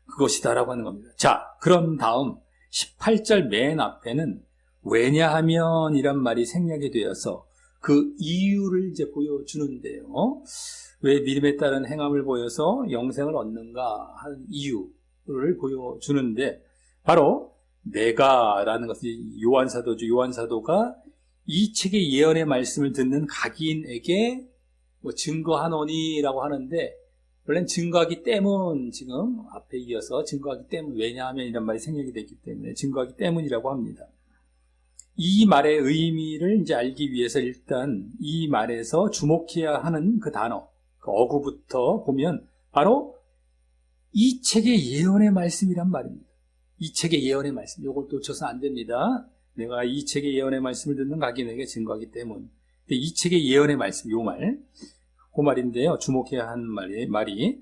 그것이다라고 하는 겁니다. 자, 그런 다음 18절 맨 앞에는 왜냐하면 이란 말이 생략이 되어서 그 이유를 이제 보여주는데요. 왜 믿음에 따른 행함을 보여서 영생을 얻는가 하는 이유를 보여주는데, 바로 내가라는 것이 요한사도가 이 책의 예언의 말씀을 듣는 각인에게 증거하노니라고 하는데, 원래는 증거하기 때문, 지금 앞에 이어서 증거하기 때문, 왜냐하면 이란 말이 생략이 됐기 때문에 증거하기 때문이라고 합니다. 이 말의 의미를 이제 알기 위해서 일단 이 말에서 주목해야 하는 그 단어, 그 어구부터 보면 바로 이 책의 예언의 말씀이란 말입니다. 이 책의 예언의 말씀, 이걸 놓쳐서 안 됩니다. 내가 이 책의 예언의 말씀을 듣는 각인에게 증거하기 때문. 이 책의 예언의 말씀, 요 말, 그 말인데요. 주목해야 하는 말이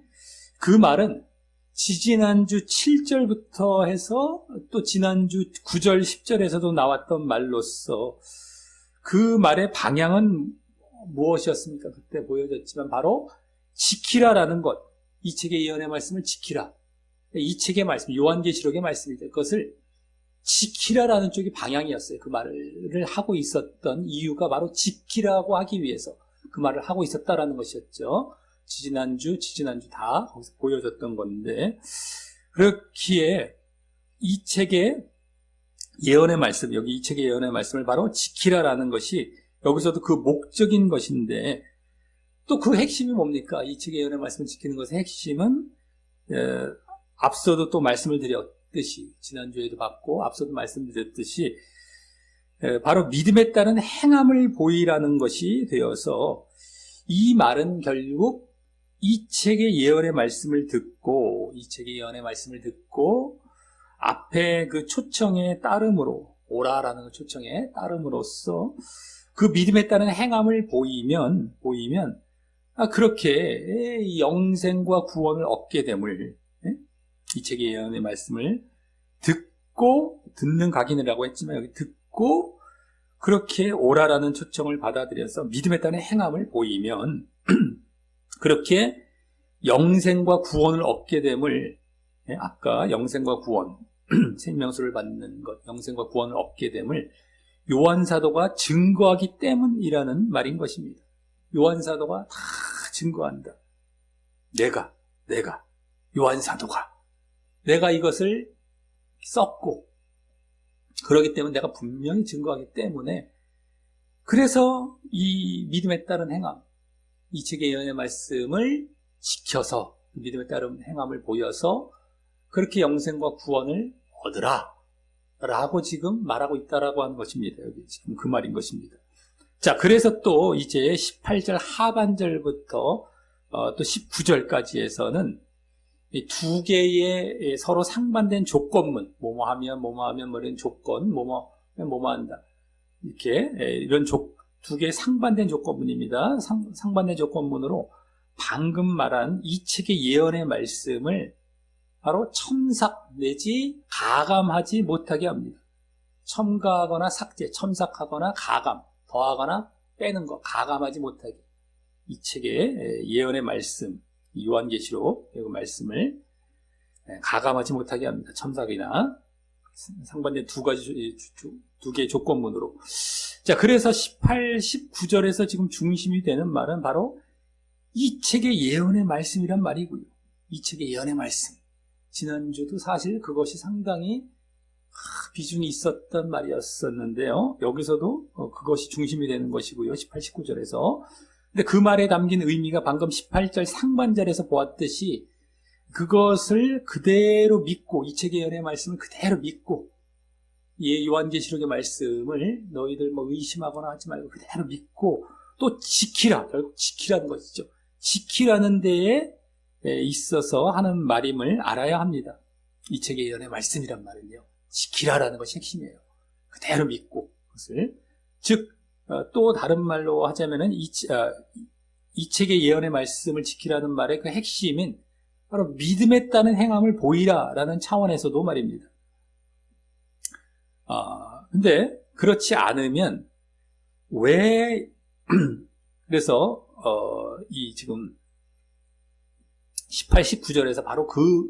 그 말은 지지난주 7절부터 해서 또 지난주 9절, 10절에서도 나왔던 말로서 그 말의 방향은 무엇이었습니까? 그때 보여졌지만 바로 지키라라는 것, 이 책의 예언의 말씀을 지키라. 이 책의 말씀, 요한계시록의 말씀이죠. 그것을 지키라라는 쪽이 방향이었어요. 그 말을 하고 있었던 이유가 바로 지키라고 하기 위해서 그 말을 하고 있었다라는 것이었죠. 지지난주 다 거기서 보여졌던 건데, 그렇기에 이 책의 예언의 말씀, 여기 이 책의 예언의 말씀을 바로 지키라라는 것이 여기서도 그 목적인 것인데, 또 그 핵심이 뭡니까? 이 책의 예언의 말씀을 지키는 것의 핵심은 앞서도 또 말씀을 드렸듯이, 지난주에도 봤고 앞서도 말씀드렸듯이 바로 믿음에 따른 행함을 보이라는 것이 되어서 이 말은 결국 이 책의 예언의 말씀을 듣고 앞에 그 초청에 따름으로 오라라는 초청에 따름으로써 그 믿음에 따른 행함을 보이면 그렇게 이 영생과 구원을 얻게 됨을 이 책의 예언의 말씀을 듣고 듣는 각인이라고 했지만 여기 듣고 그렇게 오라라는 초청을 받아들여서 믿음에 따른 행함을 보이면 그렇게 영생과 구원을 얻게 됨을 아까 영생과 구원 생명수를 받는 것 영생과 구원을 얻게 됨을 요한사도가 증거하기 때문이라는 말인 것입니다. 요한사도가 다 증거한다. 내가 요한사도가 내가 이것을 썼고 그러기 때문에 내가 분명히 증거하기 때문에 그래서 이 믿음에 따른 행함 이 책의 예언의 말씀을 지켜서 믿음에 따른 행함을 보여서 그렇게 영생과 구원을 얻으라 라고 지금 말하고 있다라고 하는 것입니다. 여기 지금 그 말인 것입니다. 자, 그래서 또 이제 18절 하반절부터 또 19절까지에서는 이 두 개의 서로 상반된 조건문, 뭐뭐하면 이런 조건, 뭐뭐한다. 이렇게 이런 두 개의 상반된 조건문입니다. 상반된 조건문으로 방금 말한 이 책의 예언의 말씀을 바로 첨삭 내지 가감하지 못하게 합니다. 첨가하거나 삭제, 첨삭하거나 가감, 더하거나 빼는 거, 가감하지 못하게. 이 책의 예언의 말씀, 요한계시록 그 말씀을 가감하지 못하게 합니다. 첨삭이나 상반된 두 개의 조건문으로. 자, 그래서 18, 19절에서 지금 중심이 되는 말은 바로 이 책의 예언의 말씀이란 말이고요. 이 책의 예언의 말씀. 지난주도 사실 그것이 상당히 비중이 있었던 말이었었는데요. 여기서도 그것이 중심이 되는 것이고요. 18, 19절에서. 근데 그 말에 담긴 의미가 방금 18절 상반절에서 보았듯이 그것을 그대로 믿고 이 책의 예언의 말씀을 그대로 믿고 이 요한계시록의 말씀을 너희들 의심하거나 하지 말고 그대로 믿고 또 지키라. 결국 지키라는 것이죠. 지키라는 데에 있어서 하는 말임을 알아야 합니다. 이 책의 예언의 말씀이란 말은요. 지키라라는 것이 핵심이에요. 그대로 믿고 그것을 즉 또 다른 말로 하자면은 이 책의 예언의 말씀을 지키라는 말의 그 핵심인 바로 믿음에 따른 행함을 보이라라는 차원에서도 말입니다. 근데 그렇지 않으면 왜 그래서 이 지금 18, 19절에서 바로 그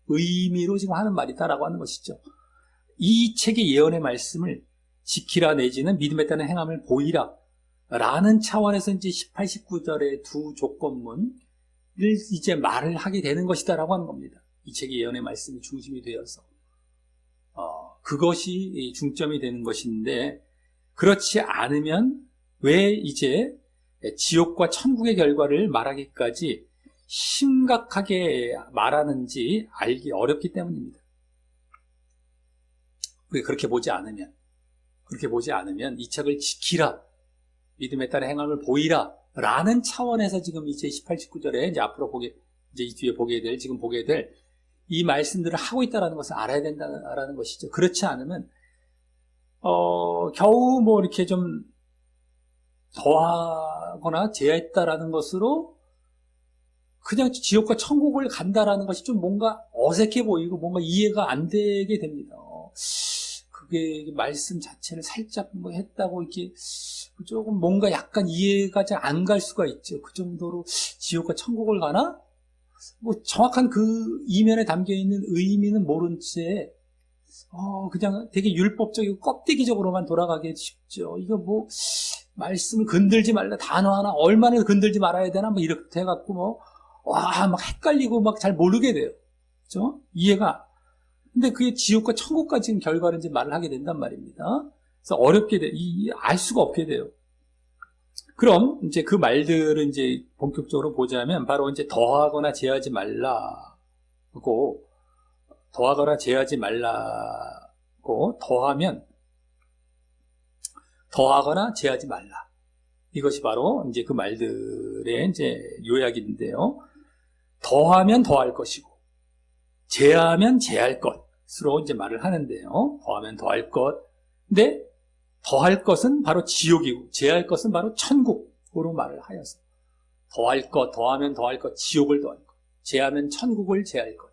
의미로 지금 하는 말이다라고 하는 것이죠. 이 책의 예언의 말씀을 지키라 내지는 믿음에 따른 행함을 보이라 라는 차원에서 이제 18, 19절의 두 조건문을 이제 말을 하게 되는 것이다라고 하는 겁니다. 이 책의 예언의 말씀이 중심이 되어서 그것이 중점이 되는 것인데 그렇지 않으면 왜 이제 지옥과 천국의 결과를 말하기까지 심각하게 말하는지 알기 어렵기 때문입니다. 그렇게 보지 않으면 이 책을 지키라, 믿음에 따른 행함을 보이라 라는 차원에서 지금 이제 18, 19절에 이제 앞으로 이제 이 뒤에 지금 보게 될 이 말씀들을 하고 있다는 것을 알아야 된다는 것이죠. 그렇지 않으면 겨우 이렇게 좀 더하거나 제했다라는 것으로 그냥 지옥과 천국을 간다라는 것이 좀 뭔가 어색해 보이고 뭔가 이해가 안 되게 됩니다. 그게 말씀 자체를 살짝 했다고 이렇게 조금 뭔가 약간 이해가 잘 안 갈 수가 있죠. 그 정도로 지옥과 천국을 가나? 정확한 그 이면에 담겨 있는 의미는 모른 채 그냥 되게 율법적이고 껍데기적으로만 돌아가게 쉽죠. 이거 말씀을 건들지 말라 단어 하나 얼마나 건들지 말아야 되나 이렇게 해갖고 막 헷갈리고 잘 모르게 돼요. 그죠? 이해가. 근데 그게 지옥과 천국까지 지금 결과를 이제 말을 하게 된단 말입니다. 그래서 어렵게 알 수가 없게 돼요. 그럼 이제 그 말들은 이제 본격적으로 보자면 바로 이제 더하거나 제하지 말라고 더하거나 제하지 말라고 더하면 더하거나 제하지 말라. 이것이 바로 이제 그 말들의 이제 요약인데요. 더하면 더할 것이고, 제하면 제할 것으로 이제 말을 하는데요. 더하면 더할 것. 근데 더할 것은 바로 지옥이고, 제할 것은 바로 천국으로 말을 하여서. 더할 것, 더하면 더할 것, 지옥을 더할 것. 제하면 천국을 제할 것.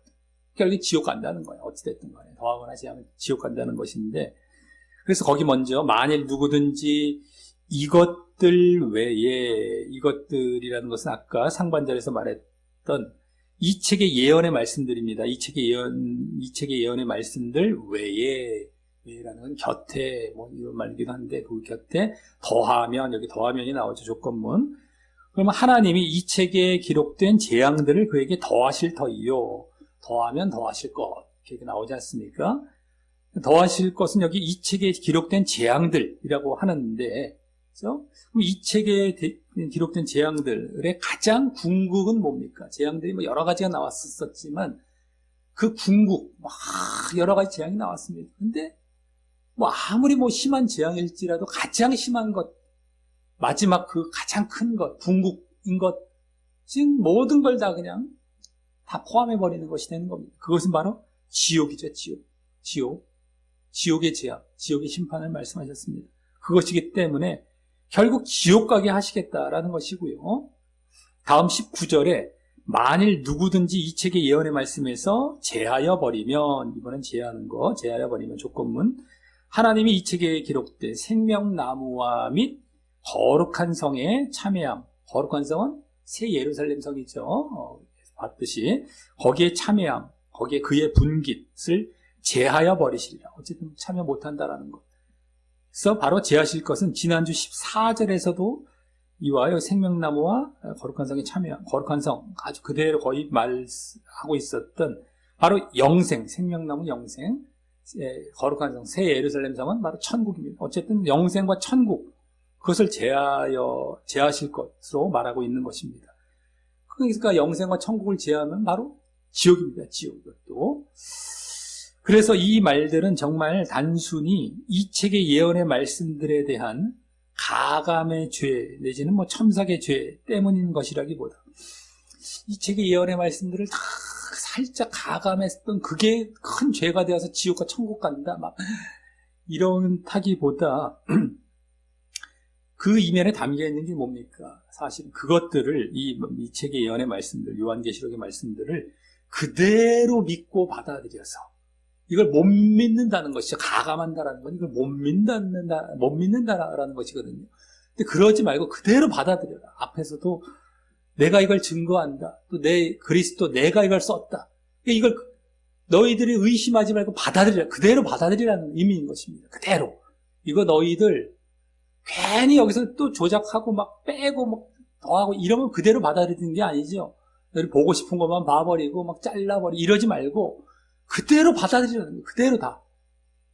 결국 지옥 간다는 거예요. 어찌됐든 간에. 더하거나 제하면 지옥 간다는 것인데, 그래서 거기 먼저 만일 누구든지 이것들 외에, 이것들이라는 것은 아까 상반절에서 말했던 이 책의 예언의 말씀들입니다. 이 책의 예언의 말씀들 외에라는 건 곁에, 뭐 이런 말이기도 한데, 그 곁에 더하면, 여기 더하면이 나오죠. 조건문. 그러면 하나님이 이 책에 기록된 재앙들을 그에게 더하실 터이요. 더하면 더하실 것. 이렇게 나오지 않습니까? 더하실 것은 여기 이 책에 기록된 재앙들이라고 하는데, 그렇죠? 그럼 이 책에 기록된 재앙들의 가장 궁극은 뭡니까? 재앙들이 뭐 여러 가지가 나왔었지만, 그 궁극, 막 여러 가지 재앙이 나왔습니다. 근데, 뭐 아무리 뭐 심한 재앙일지라도 가장 심한 것, 마지막 그 가장 큰 것, 궁극인 것, 지금 모든 걸 다 그냥 다 포함해버리는 것이 되는 겁니다. 그것은 바로 지옥이죠, 지옥의 재앙, 지옥의 심판을 말씀하셨습니다. 그것이기 때문에 결국 지옥 가게 하시겠다라는 것이고요. 다음 19절에 만일 누구든지 이 책의 예언의 말씀에서 제하여 버리면, 이번엔 제하는 거, 제하여 버리면 조건문, 하나님이 이 책에 기록된 생명나무와 및 거룩한 성에 참여함. 거룩한 성은 새 예루살렘 성이죠. 봤듯이 거기에 참여함, 거기에 그의 분깃을 제하여 버리시리라. 어쨌든 참여 못한다라는 것. 그래서 바로 제하실 것은 지난주 14절에서도 이와 생명나무와 거룩한 성에 참여함, 거룩한 성 아주 그대로 거의 말하고 있었던 바로 영생, 생명나무 영생, 거룩한 성, 새 예루살렘 성은 바로 천국입니다. 어쨌든 영생과 천국, 그것을 제하실 것으로 말하고 있는 것입니다. 그러니까 영생과 천국을 제하면 바로 지옥입니다. 지옥. 이것도. 그래서 이 말들은 정말 단순히 이 책의 예언의 말씀들에 대한 가감의 죄 내지는 뭐 첨삭의 죄 때문인 것이라기보다 이 책의 예언의 말씀들을 다 살짝 가감했던 그게 큰 죄가 되어서 지옥과 천국 간다 막 이런 타기보다 그 이면에 담겨 있는 게 뭡니까? 사실 그것들을 이 책의 예언의 말씀들, 요한계시록의 말씀들을 그대로 믿고 받아들여서 이걸 못 믿는다는 것이죠. 가감한다라는 건 이걸 못 믿는다라는 것이거든요. 근데 그러지 말고 그대로 받아들여라. 앞에서도 내가 이걸 증거한다. 또 내 그리스도 내가 이걸 썼다. 이걸 너희들이 의심하지 말고 받아들이라. 그대로 받아들이라는 의미인 것입니다. 그대로. 이거 너희들 괜히 여기서 또 조작하고 막 빼고 막 더하고 이러면 그대로 받아들이는 게 아니죠. 너희 보고 싶은 것만 봐버리고 막 잘라버리고 이러지 말고 그대로 받아들이라는 거예요. 그대로 다.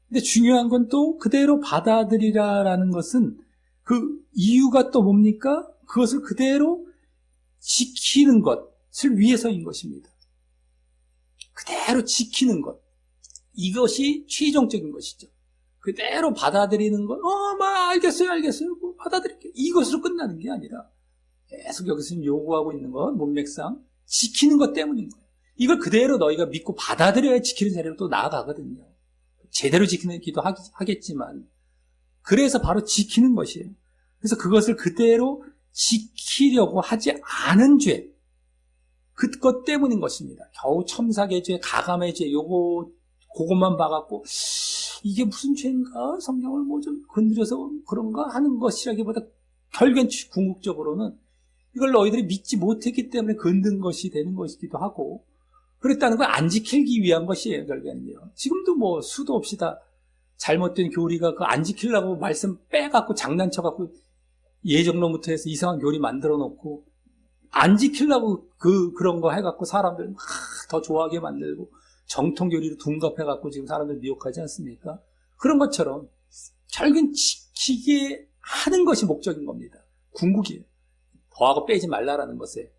근데 중요한 건 또 그대로 받아들이라라는 것은 그 이유가 또 뭡니까? 그것을 그대로 지키는 것을 위해서인 것입니다. 그대로 지키는 것. 이것이 최종적인 것이죠. 그대로 받아들이는 것, 알겠어요. 뭐 받아들일게요. 이것으로 끝나는 게 아니라 계속 여기서 요구하고 있는 건 문맥상 지키는 것 때문인 거예요. 이걸 그대로 너희가 믿고 받아들여야 지키는 자리로 또 나아가거든요. 제대로 지키는 기도 하겠지만 그래서 바로 지키는 것이에요. 그래서 그것을 그대로 지키려고 하지 않은 죄, 그것 때문인 것입니다. 겨우 첨삭의 죄, 가감의 죄, 그것만 봐갖고 이게 무슨 죄인가? 성경을 뭐 좀 건드려서 그런가 하는 것이라기보다 결국엔 궁극적으로는 이걸 너희들이 믿지 못했기 때문에 건든 것이 되는 것이기도 하고 그랬다는 걸 안 지키기 위한 것이에요. 결국엔요. 지금도 뭐 수도 없이 다 잘못된 교리가 그 안 지키려고 말씀 빼갖고 장난쳐갖고 예정론부터 해서 이상한 교리 만들어 놓고 안 지키려고 그런 거 해갖고 사람들 막 더 좋아하게 만들고 정통 교리로 둔갑해갖고 지금 사람들 미혹하지 않습니까? 그런 것처럼 결국엔 지키게 하는 것이 목적인 겁니다. 궁극이에요. 더하고 빼지 말라라는 것에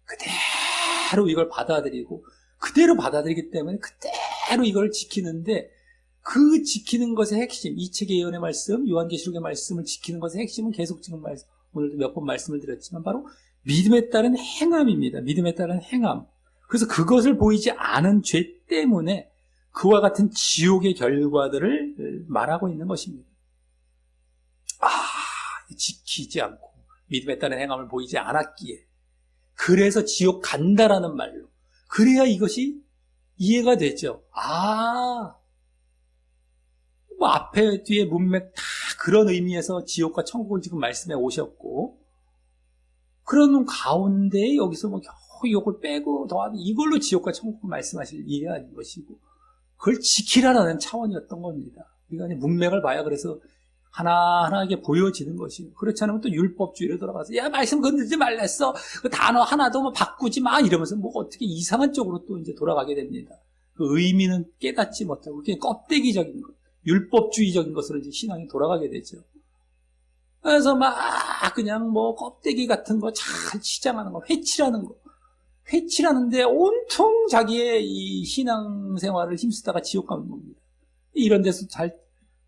그대로 이걸 받아들이고 그대로 받아들이기 때문에 그대로 이걸 지키는데 그 지키는 것의 핵심, 이 책의 예언의 말씀, 요한계시록의 말씀을 지키는 것의 핵심은 계속 지금 오늘도 몇 번 말씀을 드렸지만 바로 믿음에 따른 행함입니다. 믿음에 따른 행함. 그래서 그것을 보이지 않은 죄 때문에 그와 같은 지옥의 결과들을 말하고 있는 것입니다. 지키지 않고 믿음에 따른 행함을 보이지 않았기에 그래서 지옥 간다라는 말로 그래야 이것이 이해가 되죠. 뭐 앞에 뒤에 문맥 다 그런 의미에서 지옥과 천국을 지금 말씀해 오셨고 그런 가운데 여기서 뭐 겨우 이걸 빼고 더하면 이걸로 지옥과 천국을 말씀하실 일이 아닌 것이고 그걸 지키라는 차원이었던 겁니다. 우리가 문맥을 봐야 그래서 하나하나하게 보여지는 것이에요. 그렇지 않으면 또 율법주의로 돌아가서 야 말씀 건들지 말랬어. 그 단어 하나도 뭐 바꾸지 마 이러면서 뭐 어떻게 이상한 쪽으로 또 이제 돌아가게 됩니다. 그 의미는 깨닫지 못하고 그게 껍데기적인 것, 율법주의적인 것으로 이제 신앙이 돌아가게 되죠. 그래서 막 그냥 뭐 껍데기 같은 거 잘 치장하는 거, 회치라는데 온통 자기의 이 신앙생활을 힘쓰다가 지옥 가는 겁니다. 이런 데서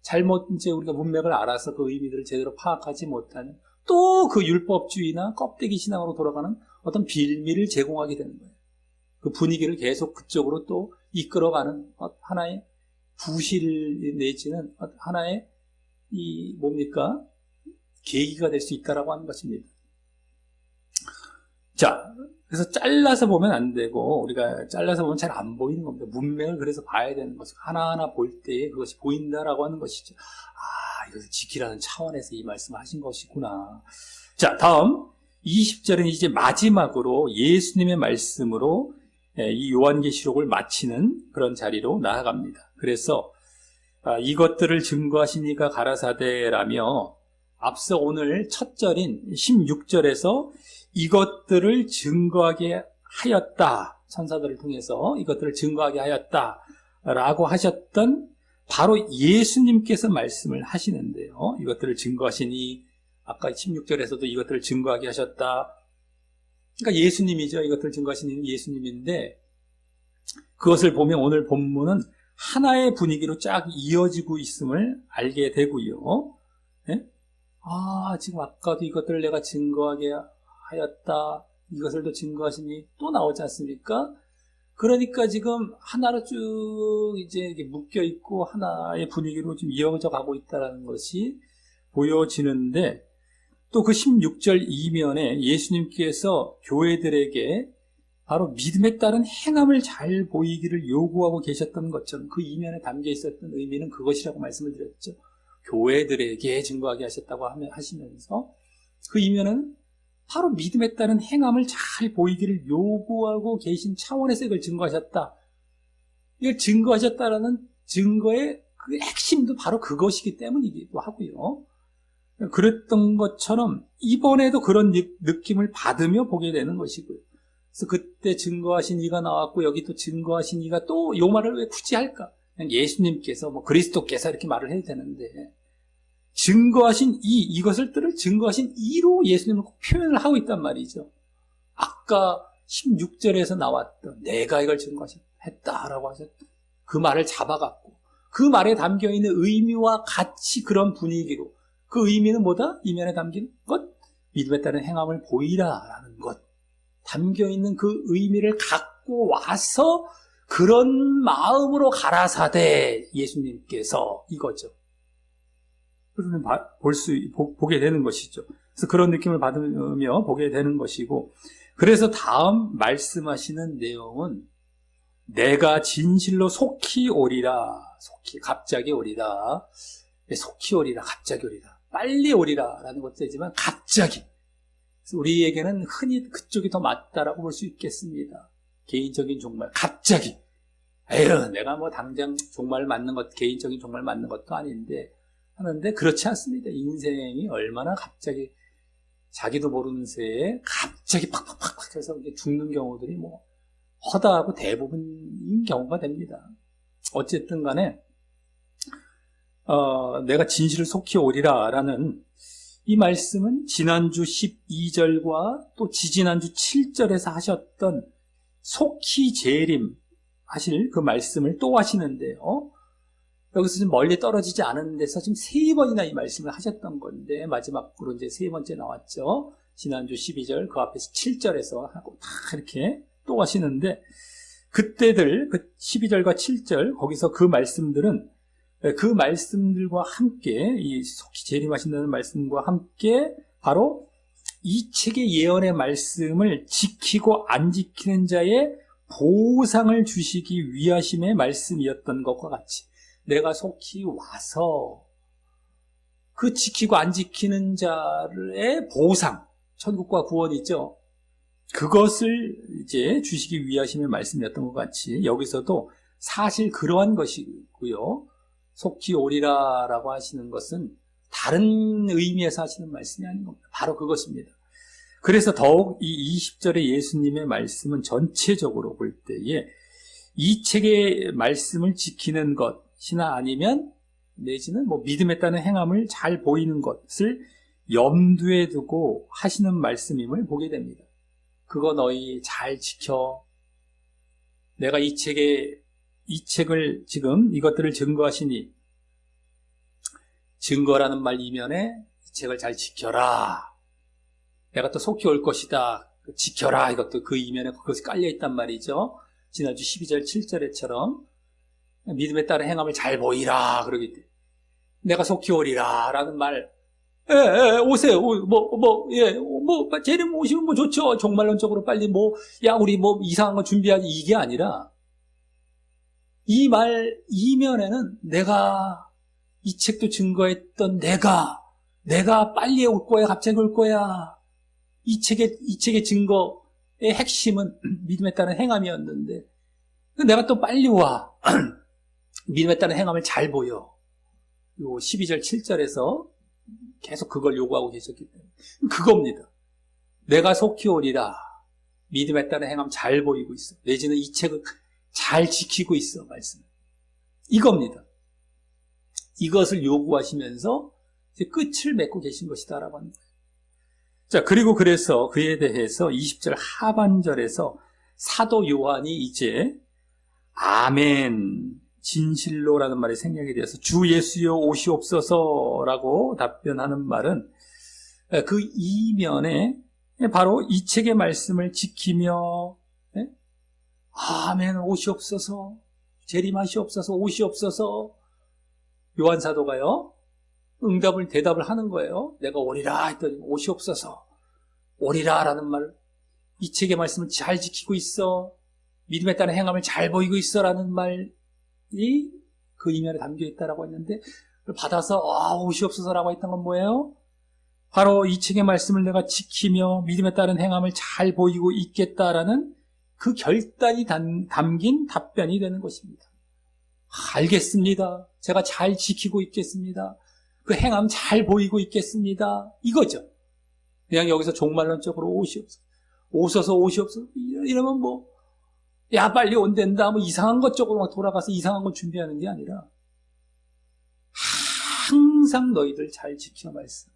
잘못 이제 우리가 문맥을 알아서 그 의미들을 제대로 파악하지 못하는 또 그 율법주의나 껍데기 신앙으로 돌아가는 어떤 빌미를 제공하게 되는 거예요. 그 분위기를 계속 그쪽으로 또 이끌어가는 하나의 부실 내지는 하나의 계기가 될 수 있다라고 하는 것입니다. 자, 그래서 잘라서 보면 안 되고 우리가 잘라서 보면 잘 안 보이는 겁니다. 문맥을 그래서 봐야 되는 것이고 하나하나 볼 때에 그것이 보인다라고 하는 것이죠. 이것을 지키라는 차원에서 이 말씀을 하신 것이구나. 자, 다음 20절은 이제 마지막으로 예수님의 말씀으로 이 요한계시록을 마치는 그런 자리로 나아갑니다. 그래서 이것들을 증거하신 이가 가라사대라며 앞서 오늘 첫 절인 16절에서 이것들을 증거하게 하였다. 천사들을 통해서 이것들을 증거하게 하였다. 라고 하셨던 바로 예수님께서 말씀을 하시는데요. 이것들을 증거하시니 아까 16절에서도 이것들을 증거하게 하셨다. 그러니까 예수님이죠. 이것들을 증거하시는 예수님인데 그것을 보면 오늘 본문은 하나의 분위기로 쫙 이어지고 있음을 알게 되고요. 네? 지금 아까도 이것들을 내가 증거하게 하였다. 이것을 또 증거하시니 또 나오지 않습니까? 그러니까 지금 하나로 쭉 이제 묶여 있고 하나의 분위기로 좀 이어져 가고 있다는 것이 보여지는데 또 그 16절 이면에 예수님께서 교회들에게 바로 믿음에 따른 행함을 잘 보이기를 요구하고 계셨던 것처럼 그 이면에 담겨 있었던 의미는 그것이라고 말씀을 드렸죠. 교회들에게 증거하게 하셨다고 하시면서 그 이면은 바로 믿음에 따른 행함을 잘 보이기를 요구하고 계신 차원에서 이걸 증거하셨다. 이걸 증거하셨다라는 증거의 그 핵심도 바로 그것이기 때문이기도 하고요. 그랬던 것처럼 이번에도 그런 느낌을 받으며 보게 되는 것이고요. 그래서 그때 증거하신 이가 나왔고 여기 또 증거하신 이가 또 이 말을 왜 굳이 할까? 그냥 예수님께서 그리스도께서 이렇게 말을 해도 되는데 증거하신 이것을 증거하신 이로 예수님을 꼭 표현을 하고 있단 말이죠. 아까 16절에서 나왔던 내가 이걸 증거했다라고 하셨던 그 말을 잡아갖고 그 말에 담겨있는 의미와 같이 그런 분위기로 그 의미는 뭐다? 이면에 담긴 것? 믿음에 따른 행함을 보이라라는 것. 담겨있는 그 의미를 갖고 와서 그런 마음으로 가라사대 예수님께서 이거죠. 그러면 보게 되는 것이죠. 그래서 그런 느낌을 받으며 보게 되는 것이고, 그래서 다음 말씀하시는 내용은 내가 진실로 속히 오리라. 갑자기 오리라. 속히 오리라. 갑자기 오리라. 빨리 오리라. 라는 것도 되지만 갑자기. 그래서 우리에게는 흔히 그쪽이 더 맞다라고 볼 수 있겠습니다. 개인적인 종말. 갑자기. 내가 당장 종말 맞는 것, 개인적인 종말 맞는 것도 아닌데 하는데 그렇지 않습니다. 인생이 얼마나 갑자기 자기도 모르는 새에 갑자기 팍팍팍팍 해서 죽는 경우들이 허다하고 대부분인 경우가 됩니다. 어쨌든 간에 내가 진실을 속히 오리라 라는 이 말씀은 지난주 12절과 또 지지난주 7절에서 하셨던 속히 재림 하실 그 말씀을 또 하시는데요. 여기서 좀 멀리 떨어지지 않은 데서 지금 3번이나 이 말씀을 하셨던 건데, 마지막으로 이제 3번째 나왔죠. 지난주 12절, 그 앞에서 7절에서 하고 다 이렇게 또 하시는데, 그때들, 그 12절과 7절, 거기서 그 말씀들은 그 말씀들과 함께, 이 속히 재림하신다는 말씀과 함께, 바로 이 책의 예언의 말씀을 지키고 안 지키는 자의 보상을 주시기 위하심의 말씀이었던 것과 같이, 내가 속히 와서 그 지키고 안 지키는 자의 보상, 천국과 구원이죠. 그것을 이제 주시기 위하심의 말씀이었던 것 같이 여기서도 사실 그러한 것이고요. 속히 오리라라고 하시는 것은 다른 의미에서 하시는 말씀이 아닌 겁니다. 바로 그것입니다. 그래서 더욱 이 20절의 예수님의 말씀은 전체적으로 볼 때에 이 책의 말씀을 지키는 것이나 아니면 내지는 뭐 믿음에 따른 행함을 잘 보이는 것을 염두에 두고 하시는 말씀임을 보게 됩니다. 그거 너희 잘 지켜. 내가 이 책을 지금 이것들을 증거하시니, 증거라는 말 이면에 이 책을 잘 지켜라. 내가 또 속히 올 것이다. 지켜라. 이것도 그 이면에 그것이 깔려있단 말이죠. 지난주 12절 7절에처럼 믿음에 따른 행함을 잘 보이라. 그러기 때문에 내가 속히 오리라. 라는 말, 오세요. 재림 오시면 뭐 좋죠. 종말론적으로 빨리 우리 이상한 거 준비하지. 이게 아니라, 이 말 이면에는 내가, 이 책도 증거했던 내가 빨리 올 거야. 갑자기 올 거야. 이 책의 증거의 핵심은 믿음에 따른 행함이었는데, 내가 또 빨리 와. 믿음에 따른 행함을 잘 보여. 요 12절 7절에서 계속 그걸 요구하고 계셨기 때문에 그겁니다. 내가 속히 오리라. 믿음에 따른 행함 잘 보이고 있어. 내지는 이 책을 잘 지키고 있어. 말씀. 이겁니다. 이것을 요구하시면서 이제 끝을 맺고 계신 것이다라고 하는 거예요. 자, 그리고 그래서 그에 대해서 20절 하반절에서 사도 요한이 이제 아멘, 진실로라는 말이 생략이 되어서 주 예수여 오시옵소서라고 답변하는 말은 그 이면에 바로 이 책의 말씀을 지키며 아멘 오시옵소서, 재림하시옵소서, 오시옵소서. 요한 사도가요 대답을 하는 거예요. 내가 오리라 했더니 오시옵소서, 오리라라는 말, 이 책의 말씀을 잘 지키고 있어, 믿음에 따른 행함을 잘 보이고 있어라는 말이 그 이면에 담겨 있다라고 했는데, 그걸 받아서 오시옵소서라고 했던 건 뭐예요? 바로 이 책의 말씀을 내가 지키며 믿음에 따른 행함을 잘 보이고 있겠다라는 그 결단이 담긴 답변이 되는 것입니다. 알겠습니다. 제가 잘 지키고 있겠습니다. 그 행함 잘 보이고 있겠습니다. 이거죠. 그냥 여기서 종말론적으로 오셔서 오시옵소서 이러면 빨리 온댄다 이상한 것 쪽으로 막 돌아가서 이상한 거 준비하는 게 아니라 항상 너희들 잘 지켜 말씀.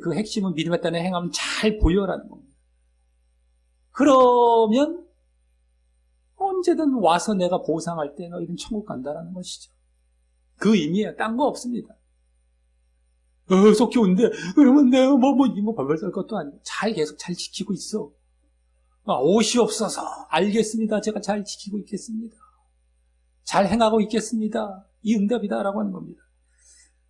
그 핵심은 믿음에 따른 행함 잘 보여라는 겁니다. 그러면 언제든 와서 내가 보상할 때 너희는 천국 간다라는 것이죠. 그 의미예요. 딴 거 없습니다. 속히 온대. 그러면 내가 벌벌 떨 것도 아니고 계속 잘 지키고 있어. 오시옵소서. 알겠습니다. 제가 잘 지키고 있겠습니다. 잘 행하고 있겠습니다. 이 응답이다라고 하는 겁니다.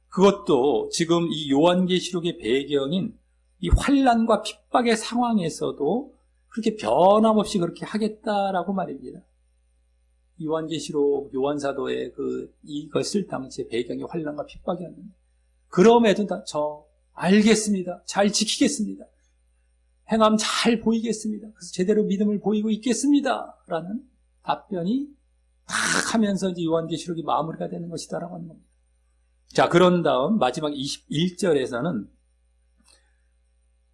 그것도 지금 이 요한계시록의 배경인 이 환난과 핍박의 상황에서도 그렇게 변함없이 그렇게 하겠다라고 말입니다. 요한계시록 요한사도의 이걸 쓸 당시의 배경이 환난과 핍박이었는데, 그럼에도 알겠습니다. 잘 지키겠습니다. 행함 잘 보이겠습니다. 그래서 제대로 믿음을 보이고 있겠습니다. 라는 답변이 딱 하면서 이제 요한계시록이 마무리가 되는 것이다라고 하는 겁니다. 자, 그런 다음 마지막 21절에서는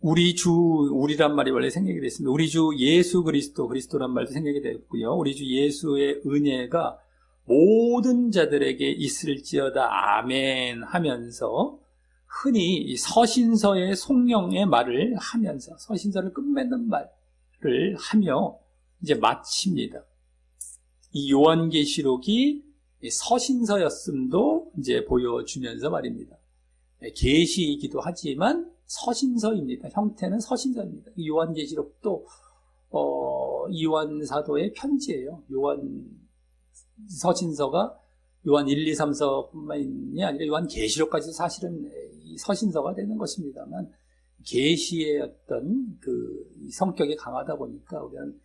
우리란 말이 원래 생략이 됐습니다. 우리 주 예수 그리스도란 말도 생략이 됐고요. 우리 주 예수의 은혜가 모든 자들에게 있을지어다 아멘 하면서 흔히 이 서신서의 송영의 말을 하면서 서신서를 끝맺는 말을 하며 이제 마칩니다. 이 요한계시록이 이 서신서였음도 이제 보여주면서 말입니다. 계시이기도 하지만 서신서입니다. 형태는 서신서입니다. 요한계시록도 요한 사도의 편지예요. 요한 서신서가 요한 1, 2, 3서뿐만이 아니라 요한 계시록까지도 사실은 이 서신서가 되는 것입니다만, 계시의 어떤 그 성격이 강하다 보니까 우리는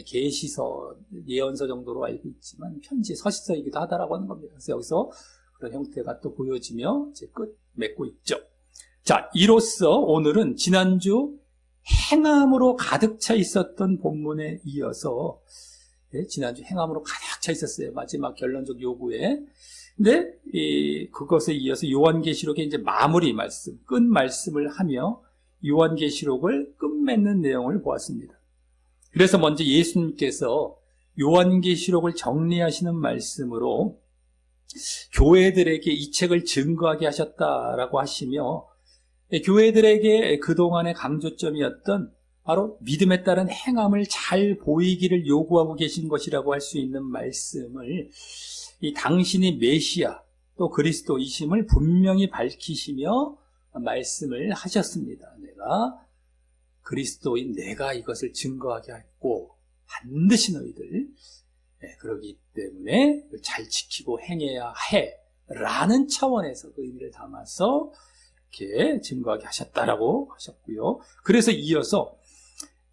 계시서, 예언서 정도로 알고 있지만 편지, 서신서이기도 하다라고 하는 겁니다. 그래서 여기서 그런 형태가 또 보여지며 이제 끝 맺고 있죠. 자, 이로써 오늘은 지난주 행함으로 가득 차 있었던 본문에 이어서, 지난주 행함으로 가득 차 있었어요. 마지막 결론적 요구에. 근데 그것에 이어서 요한계시록의 이제 마무리 말씀, 끝 말씀을 하며 요한계시록을 끝맺는 내용을 보았습니다. 그래서 먼저 예수님께서 요한계시록을 정리하시는 말씀으로 교회들에게 이 책을 증거하게 하셨다라고 하시며, 교회들에게 그동안의 강조점이었던 바로 믿음에 따른 행함을 잘 보이기를 요구하고 계신 것이라고 할 수 있는 말씀을, 이 당신이 메시아 또 그리스도이심을 분명히 밝히시며 말씀을 하셨습니다. 내가 그리스도인, 내가 이것을 증거하게 했고 반드시 너희들 그러기 때문에 잘 지키고 행해야 해 라는 차원에서 그 의미를 담아서 이렇게 증거하게 하셨다라고 하셨고요. 그래서 이어서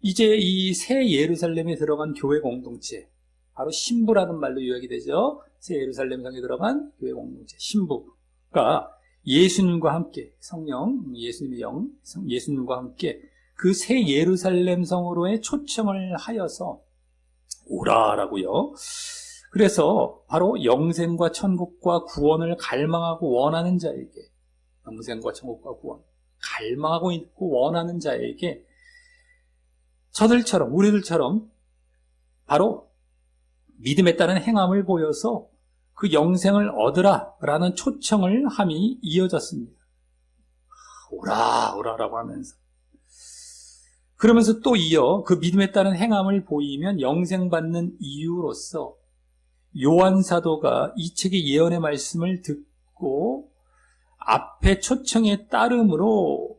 이제 이 새 예루살렘에 들어간 교회 공동체, 바로 신부라는 말로 요약이 되죠. 새 예루살렘 성에 들어간 교회 공동체, 신부가 예수님과 함께, 성령, 예수님의 영, 예수님과 함께 그 새 예루살렘 성으로의 초청을 하여서 오라라고요. 그래서 바로 영생과 천국과 구원을 갈망하고 원하는 자에게, 영생과 천국과 구원, 갈망하고 있고 원하는 자에게 저들처럼, 우리들처럼 바로 믿음에 따른 행함을 보여서 그 영생을 얻으라라는 초청을 함이 이어졌습니다. 오라라고 하면서. 그러면서 또 이어 그 믿음에 따른 행함을 보이면 영생받는 이유로서 요한 사도가 이 책의 예언의 말씀을 듣고 앞에 초청에 따름으로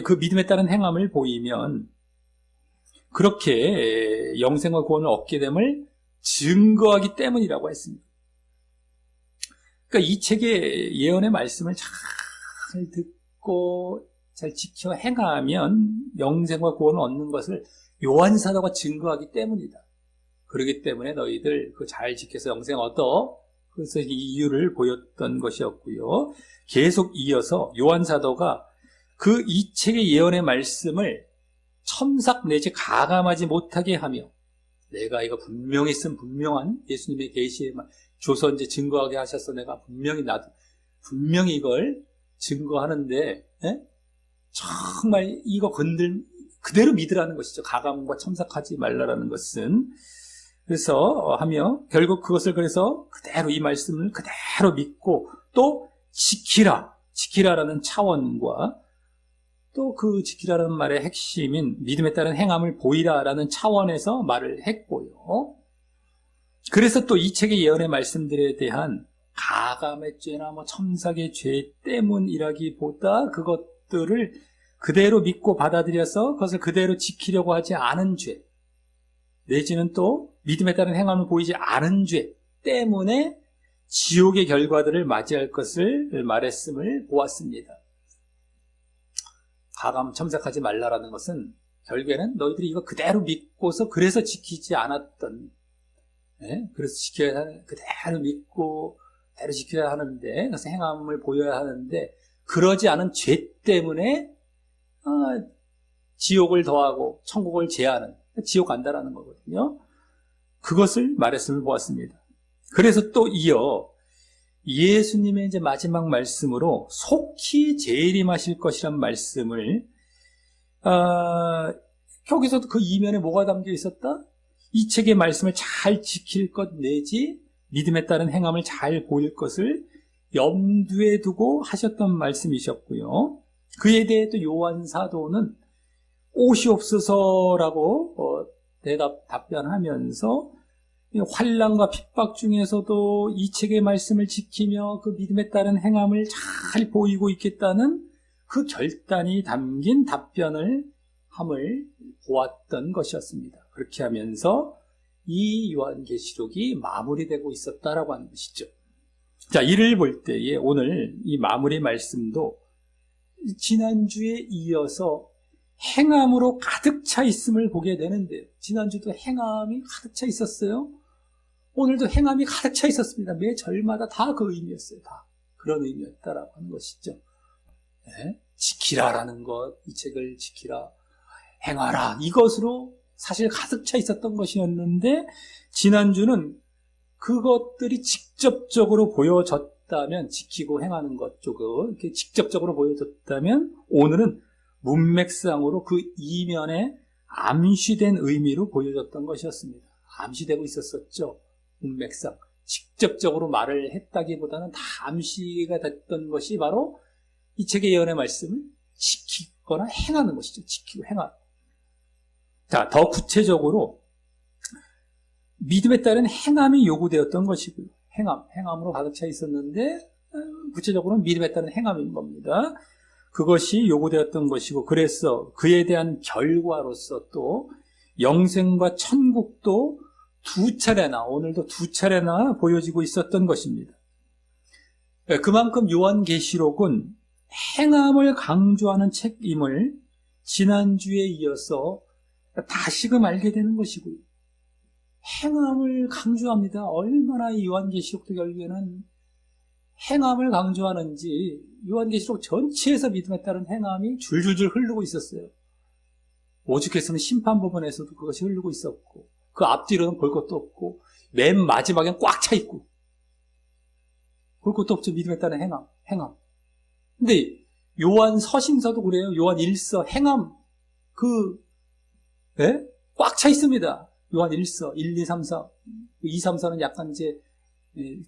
그 믿음에 따른 행함을 보이면 그렇게 영생과 구원을 얻게 됨을 증거하기 때문이라고 했습니다. 그러니까 이 책의 예언의 말씀을 잘 듣고 잘 지켜 행하면 영생과 구원을 얻는 것을 요한 사도가 증거하기 때문이다. 그렇기 때문에 너희들 그 잘 지켜서 영생 얻어. 그래서 이 이유를 보였던 것이었고요. 계속 이어서 요한 사도가 그 이 책의 예언의 말씀을 첨삭 내지 가감하지 못하게 하며, 내가 이거 분명히 쓴 분명한 예수님의 계시에 조선제 증거하게 하셔서 내가 분명히 이걸 증거하는데, 정말 이거 그대로 믿으라는 것이죠. 가감과 첨삭하지 말라라는 것은. 그래서 하며 결국 그것을 그래서 그대로 이 말씀을 그대로 믿고 또 지키라라는 차원과 또 그 지키라는 말의 핵심인 믿음에 따른 행함을 보이라라는 차원에서 말을 했고요. 그래서 또 이 책의 예언의 말씀들에 대한 가감의 죄나 첨삭의 죄 때문이라기보다 그것들을 그대로 믿고 받아들여서 그것을 그대로 지키려고 하지 않은 죄, 내지는 또 믿음에 따른 행함을 보이지 않은 죄 때문에 지옥의 결과들을 맞이할 것을 말했음을 보았습니다. 가감 첨삭하지 말라라는 것은 결국에는 너희들이 이거 그대로 믿고서 그래서 지키지 않았던, 그래서 지켜야 하는, 그대로 믿고 그대로 지켜야 하는데, 그래서 행함을 보여야 하는데 그러지 않은 죄 때문에 지옥을 더하고 천국을 제하는, 지옥 간다라는 거거든요. 그것을 말했음을 보았습니다. 그래서 또 이어 예수님의 이제 마지막 말씀으로 속히 재림하실 것이란 말씀을, 여기서도 그 이면에 뭐가 담겨 있었다? 이 책의 말씀을 잘 지킬 것 내지 믿음에 따른 행함을 잘 보일 것을 염두에 두고 하셨던 말씀이셨고요. 그에 대해 또 요한 사도는 오시옵소서라고 답변하면서 환난과 핍박 중에서도 이 책의 말씀을 지키며 그 믿음에 따른 행함을 잘 보이고 있겠다는 그 결단이 담긴 답변을 함을 보았던 것이었습니다. 그렇게 하면서 이 요한계시록이 마무리되고 있었다라고 하는 것이죠. 자, 이를 볼 때에 오늘 이 마무리 말씀도 지난주에 이어서 행함으로 가득 차 있음을 보게 되는데요. 지난주도 행함이 가득 차 있었어요. 오늘도 행함이 가득 차 있었습니다. 매 절마다 다 그 의미였어요. 다 그런 의미였다라고 하는 것이죠. 네? 지키라라는 것, 이 책을 지키라, 행하라, 이것으로 사실 가득 차 있었던 것이었는데 지난주는 그것들이 직접적으로 보여졌다면, 지키고 행하는 것 쪽을 이렇게 직접적으로 보여졌다면, 오늘은 문맥상으로 그 이면에 암시된 의미로 보여졌던 것이었습니다. 암시되고 있었었죠. 문맥상 직접적으로 말을 했다기보다는 다 암시가 됐던 것이 바로 이 책의 예언의 말씀을 지키거나 행하는 것이죠. 지키고 행하는. 자, 더 구체적으로 믿음에 따른 행함이 요구되었던 것이고요. 행함으로 가득 차 있었는데 구체적으로는 믿음에 따른 행함인 겁니다. 그것이 요구되었던 것이고, 그래서 그에 대한 결과로서 또 영생과 천국도 두 차례나, 오늘도 두 차례나 보여지고 있었던 것입니다. 그만큼 요한계시록은 행함을 강조하는 책임을 지난주에 이어서 다시금 알게 되는 것이고요. 행함을 강조합니다. 얼마나 이 요한계시록도 결국에는 행함을 강조하는지, 요한계시록 전체에서 믿음에 따른 행함이 줄줄줄 흐르고 있었어요. 오죽했으면 심판 부분에서도 그것이 흐르고 있었고, 그 앞뒤로는 볼 것도 없고, 맨 마지막엔 꽉 차 있고, 볼 것도 없죠. 믿음에 따른 행함. 근데 요한 서신서도 그래요. 요한 1서 행함, 꽉 차 있습니다. 요한 1서 1, 2, 3, 4, 2, 3, 4는 약간 이제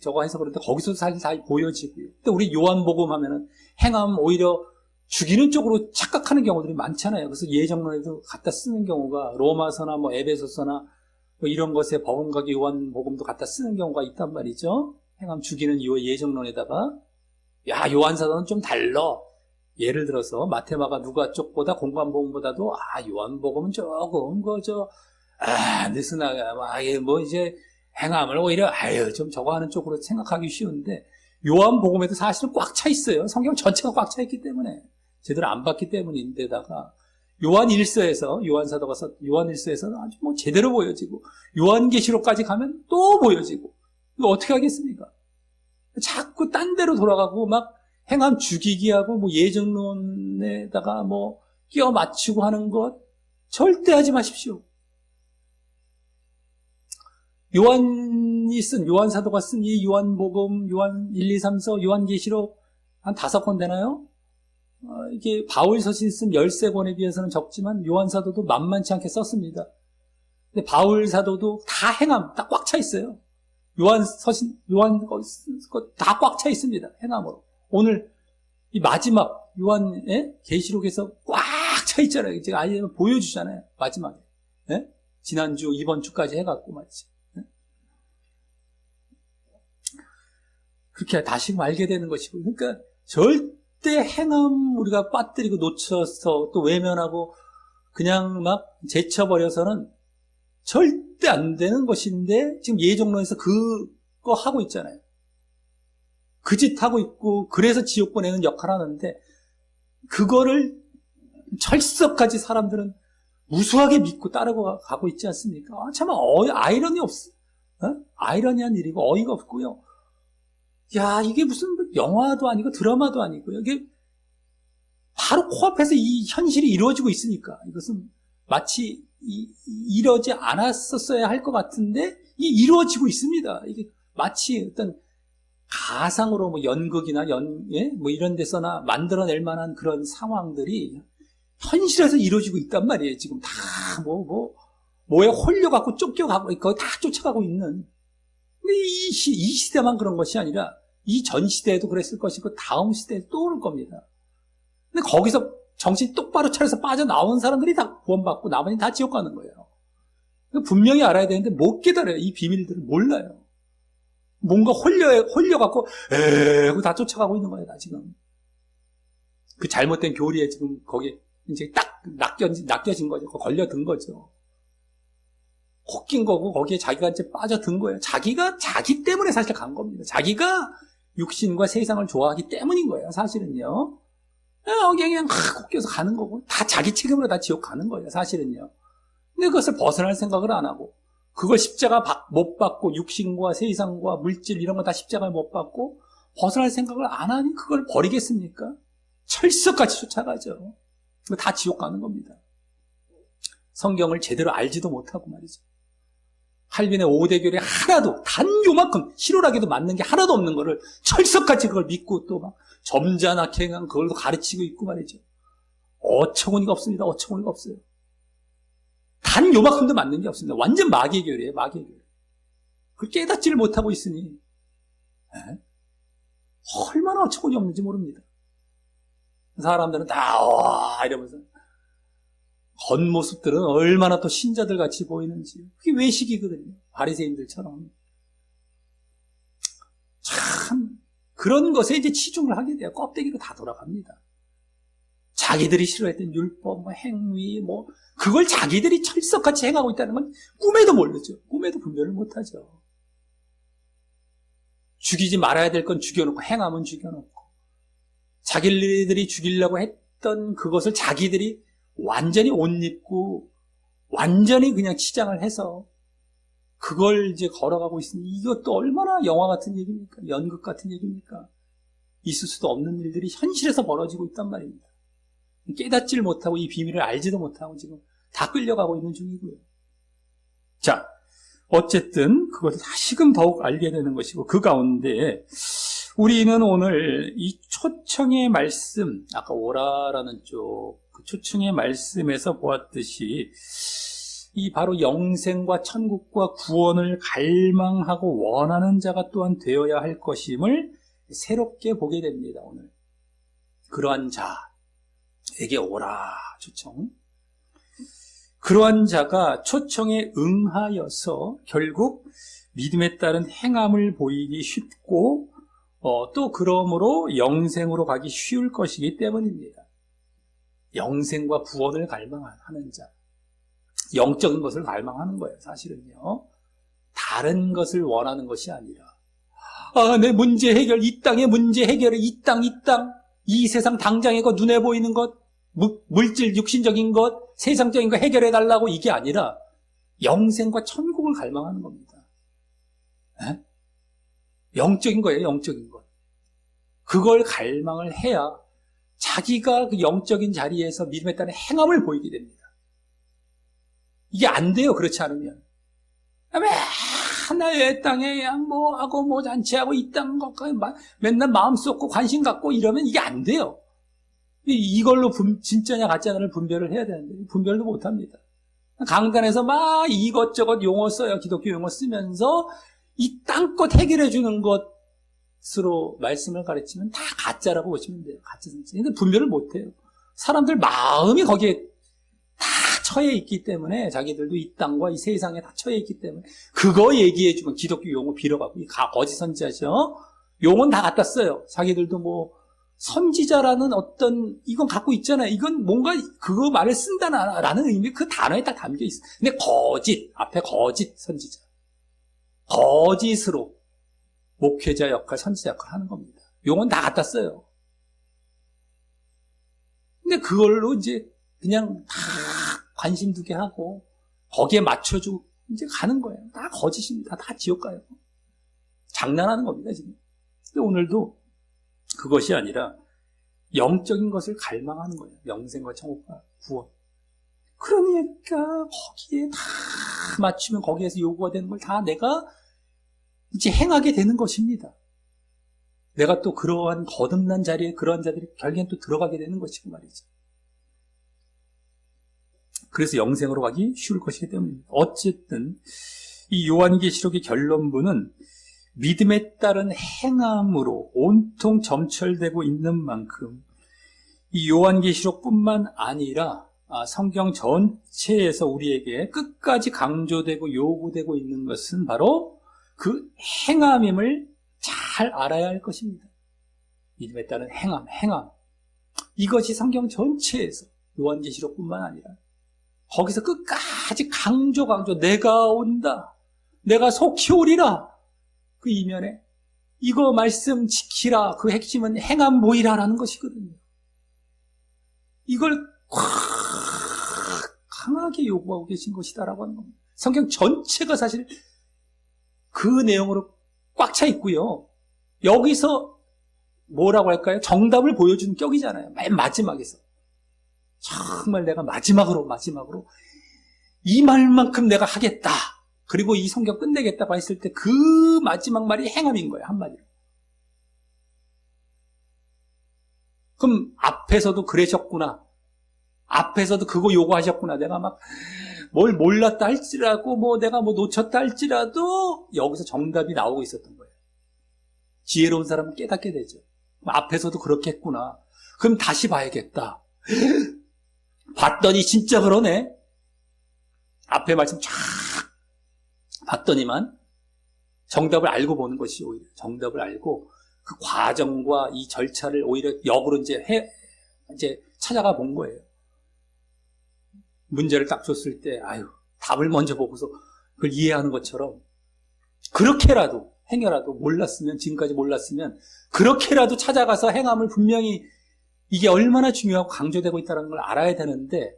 저거 해서 그런데 거기서도 사실 다 보여지고요. 근데 우리 요한복음 하면은 행함 오히려 죽이는 쪽으로 착각하는 경우들이 많잖아요. 그래서 예정론에도 갖다 쓰는 경우가, 로마서나 뭐 에베소서나 뭐 이런 것에 버금가게 요한복음도 갖다 쓰는 경우가 있단 말이죠. 행함 죽이는 예정론에다가, 야, 요한사도는 좀 달라. 예를 들어서 마테마가 누가 쪽보다 공관복음보다도 요한복음은 조금 느슨하게 뭐 이제 행함을 오히려 좀 저거 하는 쪽으로 생각하기 쉬운데, 요한복음에도 사실은 꽉 차 있어요. 성경 전체가 꽉 차 있기 때문에, 제대로 안 봤기 때문인데다가 요한 1서에서 요한 1서에서는 아주 뭐 제대로 보여지고, 요한계시록까지 가면 또 보여지고, 이거 어떻게 하겠습니까? 자꾸 딴 데로 돌아가고 막 행함 죽이기 하고 뭐 예정론에다가 뭐 끼워 맞추고 하는 것 절대 하지 마십시오. 요한사도가 쓴 이 요한복음, 요한 1, 2, 3서, 요한계시록 한 5권 되나요? 이게 바울 서신 쓴 13권에 비해서는 적지만 요한사도도 만만치 않게 썼습니다. 근데 바울 사도도 다 행함, 다 꽉 차 있어요. 요한 다 꽉 차 있습니다. 행함으로. 오늘 이 마지막 요한의 계시록에서 꽉 차 있잖아요. 제가 아예 보여주잖아요. 마지막에. 예? 지난주, 이번 주까지 해갖고 말이지. 그렇게 다시 알게 되는 것이고, 그러니까 절대 행함 우리가 빠뜨리고 놓쳐서 또 외면하고 그냥 막 제쳐버려서는 절대 안 되는 것인데, 지금 예정론에서 그거 하고 있잖아요. 그 짓 하고 있고, 그래서 지옥 보내는 역할을 하는데, 그거를 철석까지 사람들은 무수하게 믿고 따르고 가고 있지 않습니까? 참 아이러니 없어. 아이러니한 일이고 어이가 없고요. 야, 이게 무슨 영화도 아니고 드라마도 아니고요. 이게 바로 코앞에서 이 현실이 이루어지고 있으니까, 이것은 마치 이러지 않았었어야 할 것 같은데 이루어지고 있습니다. 이게 마치 어떤 가상으로 뭐 연극이나 뭐 이런 데서나 만들어낼 만한 그런 상황들이 현실에서 이루어지고 있단 말이에요. 지금 다 뭐에 홀려갖고 쫓겨가고 거의 다 쫓아가고 있는. 근데 이 시대만 그런 것이 아니라 이 전 시대에도 그랬을 것이고 다음 시대에도 또 오를 겁니다. 근데 거기서 정신 똑바로 차려서 빠져나온 사람들이 다 구원받고 나머지는 다 지옥 가는 거예요. 분명히 알아야 되는데 못 깨달아요. 이 비밀들을 몰라요. 뭔가 홀려갖고 하고 다 쫓아가고 있는 거예요. 다 지금. 그 잘못된 교리에 지금 거기에 이제 딱 낚여진 거죠. 걸려든 거죠. 헛긴 거고 거기에 자기가 이제 빠져든 거예요. 자기가 자기 때문에 사실 간 겁니다. 자기가 육신과 세상을 좋아하기 때문인 거예요. 사실은요. 그냥 헛겨서 가는 거고 다 자기 책임으로 다 지옥 가는 거예요. 사실은요. 근데 그것을 벗어날 생각을 안 하고 그걸 십자가 못 받고 육신과 세상과 물질 이런 거 다 십자가를 못 받고 벗어날 생각을 안 하니 그걸 버리겠습니까? 철석같이 쫓아가죠. 다 지옥 가는 겁니다. 성경을 제대로 알지도 못하고 말이죠. 할빈의 오대교리 하나도 단 요만큼 실오라기도 맞는 게 하나도 없는 거를 철석같이 그걸 믿고 또 막 점잖게 그냥 그걸로 가르치고 있고 말이죠. 어처구니가 없습니다. 어처구니가 없어요. 단 요만큼도 맞는 게 없습니다. 완전 마귀의 교리예요. 마귀의 교리. 그걸 깨닫지를 못하고 있으니 얼마나 어처구니 없는지 모릅니다. 사람들은 다 이러면서 겉모습들은 얼마나 또 신자들 같이 보이는지 그게 외식이거든요. 바리새인들처럼. 참 그런 것에 이제 치중을 하게 돼요. 껍데기로 다 돌아갑니다. 자기들이 싫어했던 율법, 행위, 그걸 자기들이 철석같이 행하고 있다는 건 꿈에도 모르죠. 꿈에도 분별을 못하죠. 죽이지 말아야 될 건 죽여놓고 행하면 죽여놓고 자기들이 죽이려고 했던 그것을 자기들이 완전히 옷 입고 완전히 그냥 치장을 해서 그걸 이제 걸어가고 있으니 이것도 얼마나 영화 같은 얘기입니까? 연극 같은 얘기입니까? 있을 수도 없는 일들이 현실에서 벌어지고 있단 말입니다. 깨닫지를 못하고 이 비밀을 알지도 못하고 지금 다 끌려가고 있는 중이고요. 자, 어쨌든 그것을 다시금 더욱 알게 되는 것이고 그 가운데 우리는 오늘 이 초청의 말씀, 아까 오라라는 쪽 그 초청의 말씀에서 보았듯이 이 바로 영생과 천국과 구원을 갈망하고 원하는 자가 또한 되어야 할 것임을 새롭게 보게 됩니다. 오늘 그러한 자에게 오라 초청. 그러한 자가 초청에 응하여서 결국 믿음에 따른 행함을 보이기 쉽고 또 그러므로 영생으로 가기 쉬울 것이기 때문입니다. 영생과 구원을 갈망하는 자, 영적인 것을 갈망하는 거예요. 사실은요. 다른 것을 원하는 것이 아니라 내 문제 해결, 이 땅의 문제 해결을 이 땅, 이 세상 당장의 것, 눈에 보이는 것, 물질, 육신적인 것, 세상적인 거 해결해달라고 이게 아니라 영생과 천국을 갈망하는 겁니다. 영적인 거예요. 영적인 것. 그걸 갈망을 해야 자기가 그 영적인 자리에서 믿음에 따른 행함을 보이게 됩니다. 이게 안 돼요. 그렇지 않으면. 맨날 땅에 그냥 하고 잔치하고 이 땅 것까지 맨날 마음 쏟고 관심 갖고 이러면 이게 안 돼요. 이걸로 진짜냐 가짜냐를 분별을 해야 되는데 분별도 못합니다. 강단에서 막 이것저것 용어 써요. 기독교 용어 쓰면서 이 땅껏 해결해 주는 것으로 말씀을 가르치면 다 가짜라고 보시면 돼요. 가짜 선지. 근데 분별을 못해요. 사람들 마음이 거기에 다 처해 있기 때문에 자기들도 이 땅과 이 세상에 다 처해 있기 때문에 그거 얘기해 주면 기독교 용어 빌어갖고 거짓 선지자죠. 용어는 다 갖다 써요. 자기들도 선지자라는 어떤 이건 갖고 있잖아요. 이건 뭔가 그거 말을 쓴다라는 의미 그 단어에 딱 담겨 있어요. 근데 앞에 거짓 선지자. 거짓으로 목회자 역할, 선지자 역할 하는 겁니다. 용어는 다 갖다 써요. 근데 그걸로 이제 그냥 다 관심 두게 하고 거기에 맞춰주고 이제 가는 거예요. 다 거짓입니다. 다 지옥 가요. 장난하는 겁니다, 지금. 근데 오늘도 그것이 아니라 영적인 것을 갈망하는 거예요. 영생과 천국과 구원. 그러니까 거기에 다 맞추면 거기에서 요구가 되는 걸 다 내가 이제 행하게 되는 것입니다. 내가 또 그러한 거듭난 자리에 그러한 자들이 결국엔 또 들어가게 되는 것이고 말이죠. 그래서 영생으로 가기 쉬울 것이기 때문입니다. 어쨌든 이 요한계시록의 결론부는 믿음에 따른 행함으로 온통 점철되고 있는 만큼 이 요한계시록뿐만 아니라 성경 전체에서 우리에게 끝까지 강조되고 요구되고 있는 것은 바로 그 행함임을 잘 알아야 할 것입니다. 믿음에 따른 행함. 이것이 성경 전체에서 요한계시록뿐만 아니라 거기서 끝까지 강조 내가 온다. 내가 속히 오리라. 그 이면에 이거 말씀 지키라. 그 핵심은 행함 보이라라는 것이거든요. 이걸 강하게 요구하고 계신 것이다라고 하는 겁니다. 성경 전체가 사실 그 내용으로 꽉 차 있고요. 여기서 뭐라고 할까요? 정답을 보여주는 격이잖아요. 맨 마지막에서. 정말 내가 마지막으로 이 말만큼 내가 하겠다. 그리고 이 성경 끝내겠다고 했을 때 그 마지막 말이 행함인 거예요. 한마디로. 그럼 앞에서도 그러셨구나. 앞에서도 그거 요구하셨구나. 내가 막 뭘 몰랐다 할지라도 내가 놓쳤다 할지라도 여기서 정답이 나오고 있었던 거예요. 지혜로운 사람은 깨닫게 되죠. 앞에서도 그렇게 했구나. 그럼 다시 봐야겠다. 봤더니 진짜 그러네. 앞에 말씀 쫙 봤더니만 정답을 알고 보는 것이 오히려 정답을 알고 그 과정과 이 절차를 오히려 역으로 이제 찾아가 본 거예요. 문제를 딱 줬을 때 답을 먼저 보고서 그걸 이해하는 것처럼 그렇게라도 행여라도 몰랐으면 지금까지 몰랐으면 그렇게라도 찾아가서 행함을 분명히 이게 얼마나 중요하고 강조되고 있다는 걸 알아야 되는데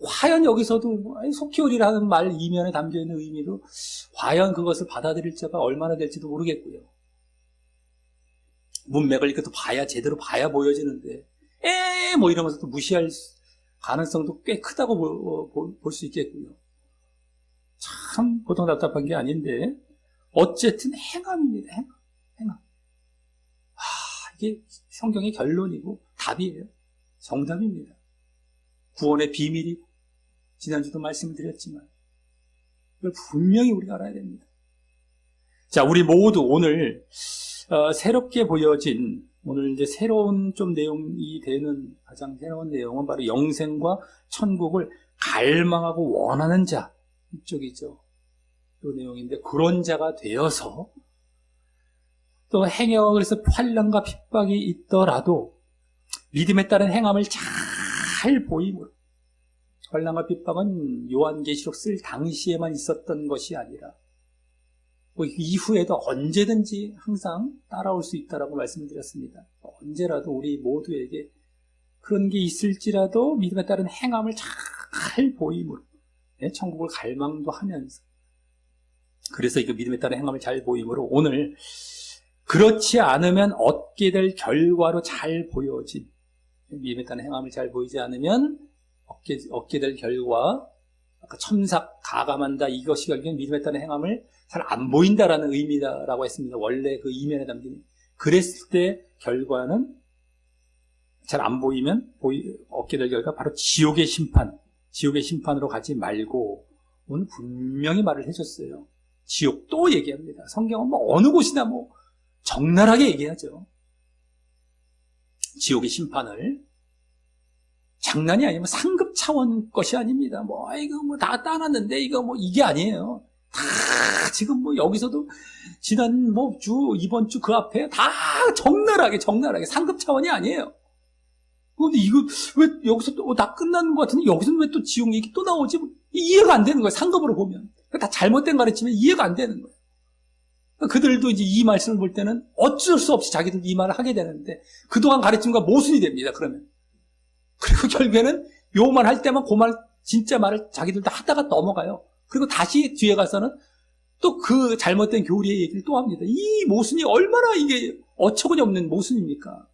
과연 여기서도 속히 오리라는 말 이면에 담겨있는 의미로 과연 그것을 받아들일 자가 얼마나 될지도 모르겠고요. 문맥을 이렇게 또 제대로 봐야 보여지는데 이러면서 또 무시할 가능성도 꽤 크다고 볼 수 있겠고요. 참 보통 답답한 게 아닌데 어쨌든 행함입니다. 행함. 이게 성경의 결론이고 답이에요. 정답입니다. 구원의 비밀이고 지난주도 말씀을 드렸지만 이걸 분명히 우리가 알아야 됩니다. 자, 우리 모두 오늘 새롭게 보여진 오늘 이제 새로운 좀 내용이 되는 가장 새로운 내용은 바로 영생과 천국을 갈망하고 원하는 자 이쪽이죠. 그 내용인데 그런 자가 되어서 또 그래서 환난과 핍박이 있더라도 믿음에 따른 행함을 잘 보임으로 환난과 핍박은 요한계시록 쓸 당시에만 있었던 것이 아니라 이후에도 언제든지 항상 따라올 수 있다라고 말씀을 드렸습니다. 언제라도 우리 모두에게 그런 게 있을지라도 믿음에 따른 행함을 잘 보임으로 천국을 갈망도 하면서 그래서 이거 믿음에 따른 행함을 잘 보임으로 오늘 그렇지 않으면 얻게 될 결과로 잘 보여진 믿음에 따른 행함을 잘 보이지 않으면 얻게 될 결과 아까 첨삭 가감한다 이것이 결국엔 믿음에 따른 행함을 잘 안 보인다라는 의미다라고 했습니다. 원래 그 이면에 담긴 그랬을 때 결과는 잘 안 보이면 얻게 될 결과 바로 지옥의 심판으로 가지 말고 오늘 분명히 말을 해줬어요. 지옥 또 얘기합니다. 성경은 어느 곳이나 적나라하게 얘기하죠. 지옥의 심판을 장난이 아니면 상급 차원 것이 아닙니다. 이거 다 따놨는데 이게 아니에요. 다 지금 여기서도 지난 이번 주 그 앞에 다 적나라하게 상급 차원이 아니에요. 근데 이거 왜 여기서 또 다 끝나는 것 같은데 여기서는 왜 또 지옥 얘기 또 나오지? 이해가 안 되는 거예요. 상급으로 보면. 다 잘못된 가르침에 이해가 안 되는 거예요. 그들도 이제 이 말씀을 볼 때는 어쩔 수 없이 자기들 이 말을 하게 되는데 그동안 가르침과 모순이 됩니다. 그러면. 그리고 결국에는 요 말 할 때만 그 말, 진짜 말을 자기들도 하다가 넘어가요. 그리고 다시 뒤에 가서는 또 그 잘못된 교리의 얘기를 또 합니다. 이 모순이 얼마나 이게 어처구니 없는 모순입니까?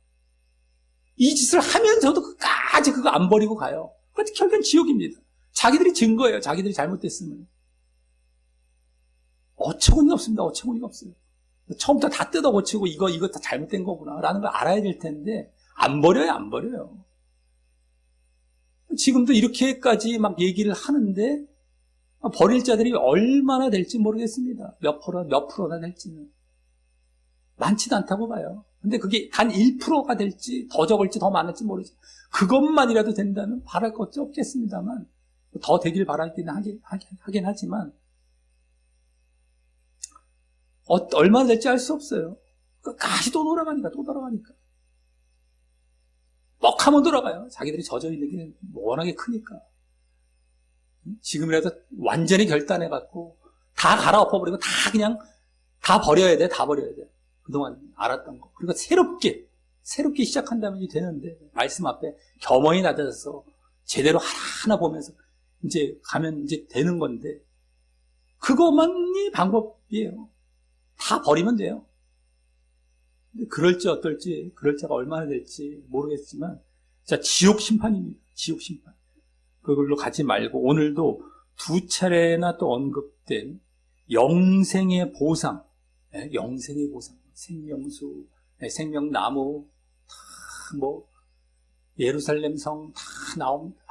이 짓을 하면서도 끝까지 그거 안 버리고 가요. 그런데 결국엔 지옥입니다. 자기들이 증거예요. 자기들이 잘못됐으면. 어처구니가 없습니다. 어처구니가 없어요. 처음부터 다 뜯어 고치고 이거 다 잘못된 거구나 라는 걸 알아야 될 텐데 안 버려요. 지금도 이렇게까지 막 얘기를 하는데 버릴 자들이 얼마나 될지 모르겠습니다. 몇 프로나 될지는. 많지도 않다고 봐요. 근데 그게 단 1%가 될지 더 적을지 더 많을지 모르지. 그것만이라도 된다면 바랄 것도 없겠습니다만 더 되길 바라긴 하긴 하지만 얼마나 될지 알 수 없어요. 끝까지 또 돌아가니까. 뻑하면 돌아가요. 자기들이 젖어있는 게 워낙에 크니까. 지금이라도 완전히 결단해갖고 다 갈아엎어버리고 다 버려야 돼. 그동안 알았던 거. 그리고 새롭게 시작한다면 되는데 말씀 앞에 겸허히 낮아져서 제대로 하나하나 보면서 이제 가면 이제 되는 건데 그것만이 방법이에요. 다 버리면 돼요. 근데 그럴지 어떨지, 그럴 자가 얼마나 될지 모르겠지만, 자, 지옥 심판입니다. 지옥 심판. 그걸로 가지 말고, 오늘도 2차례나 또 언급된 영생의 보상, 영생의 보상, 생명수, 생명나무, 다 예루살렘 성 다 나옵니다.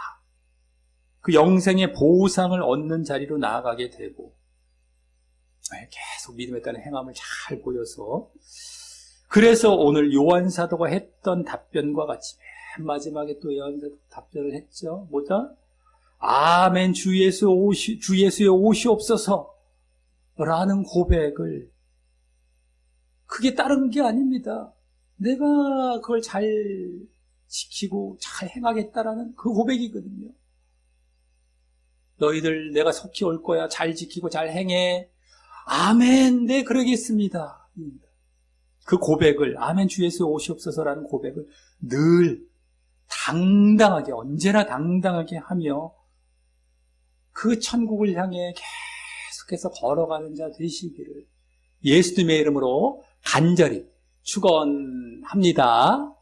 그 영생의 보상을 얻는 자리로 나아가게 되고, 계속 믿음에 따른 행함을 잘 보여서 그래서 오늘 요한사도가 했던 답변과 같이 맨 마지막에 또 요한사도 답변을 했죠. 뭐다? 아멘 주 예수의 오시옵소서 라는 고백을 그게 다른 게 아닙니다. 내가 그걸 잘 지키고 잘 행하겠다라는 그 고백이거든요. 너희들 내가 속히 올 거야. 잘 지키고 잘 행해. 아멘, 네, 그러겠습니다. 그 고백을, 아멘, 주 예수 오시옵소서라는 고백을 늘 당당하게, 언제나 당당하게 하며 그 천국을 향해 계속해서 걸어가는 자 되시기를 예수님의 이름으로 간절히 축원합니다.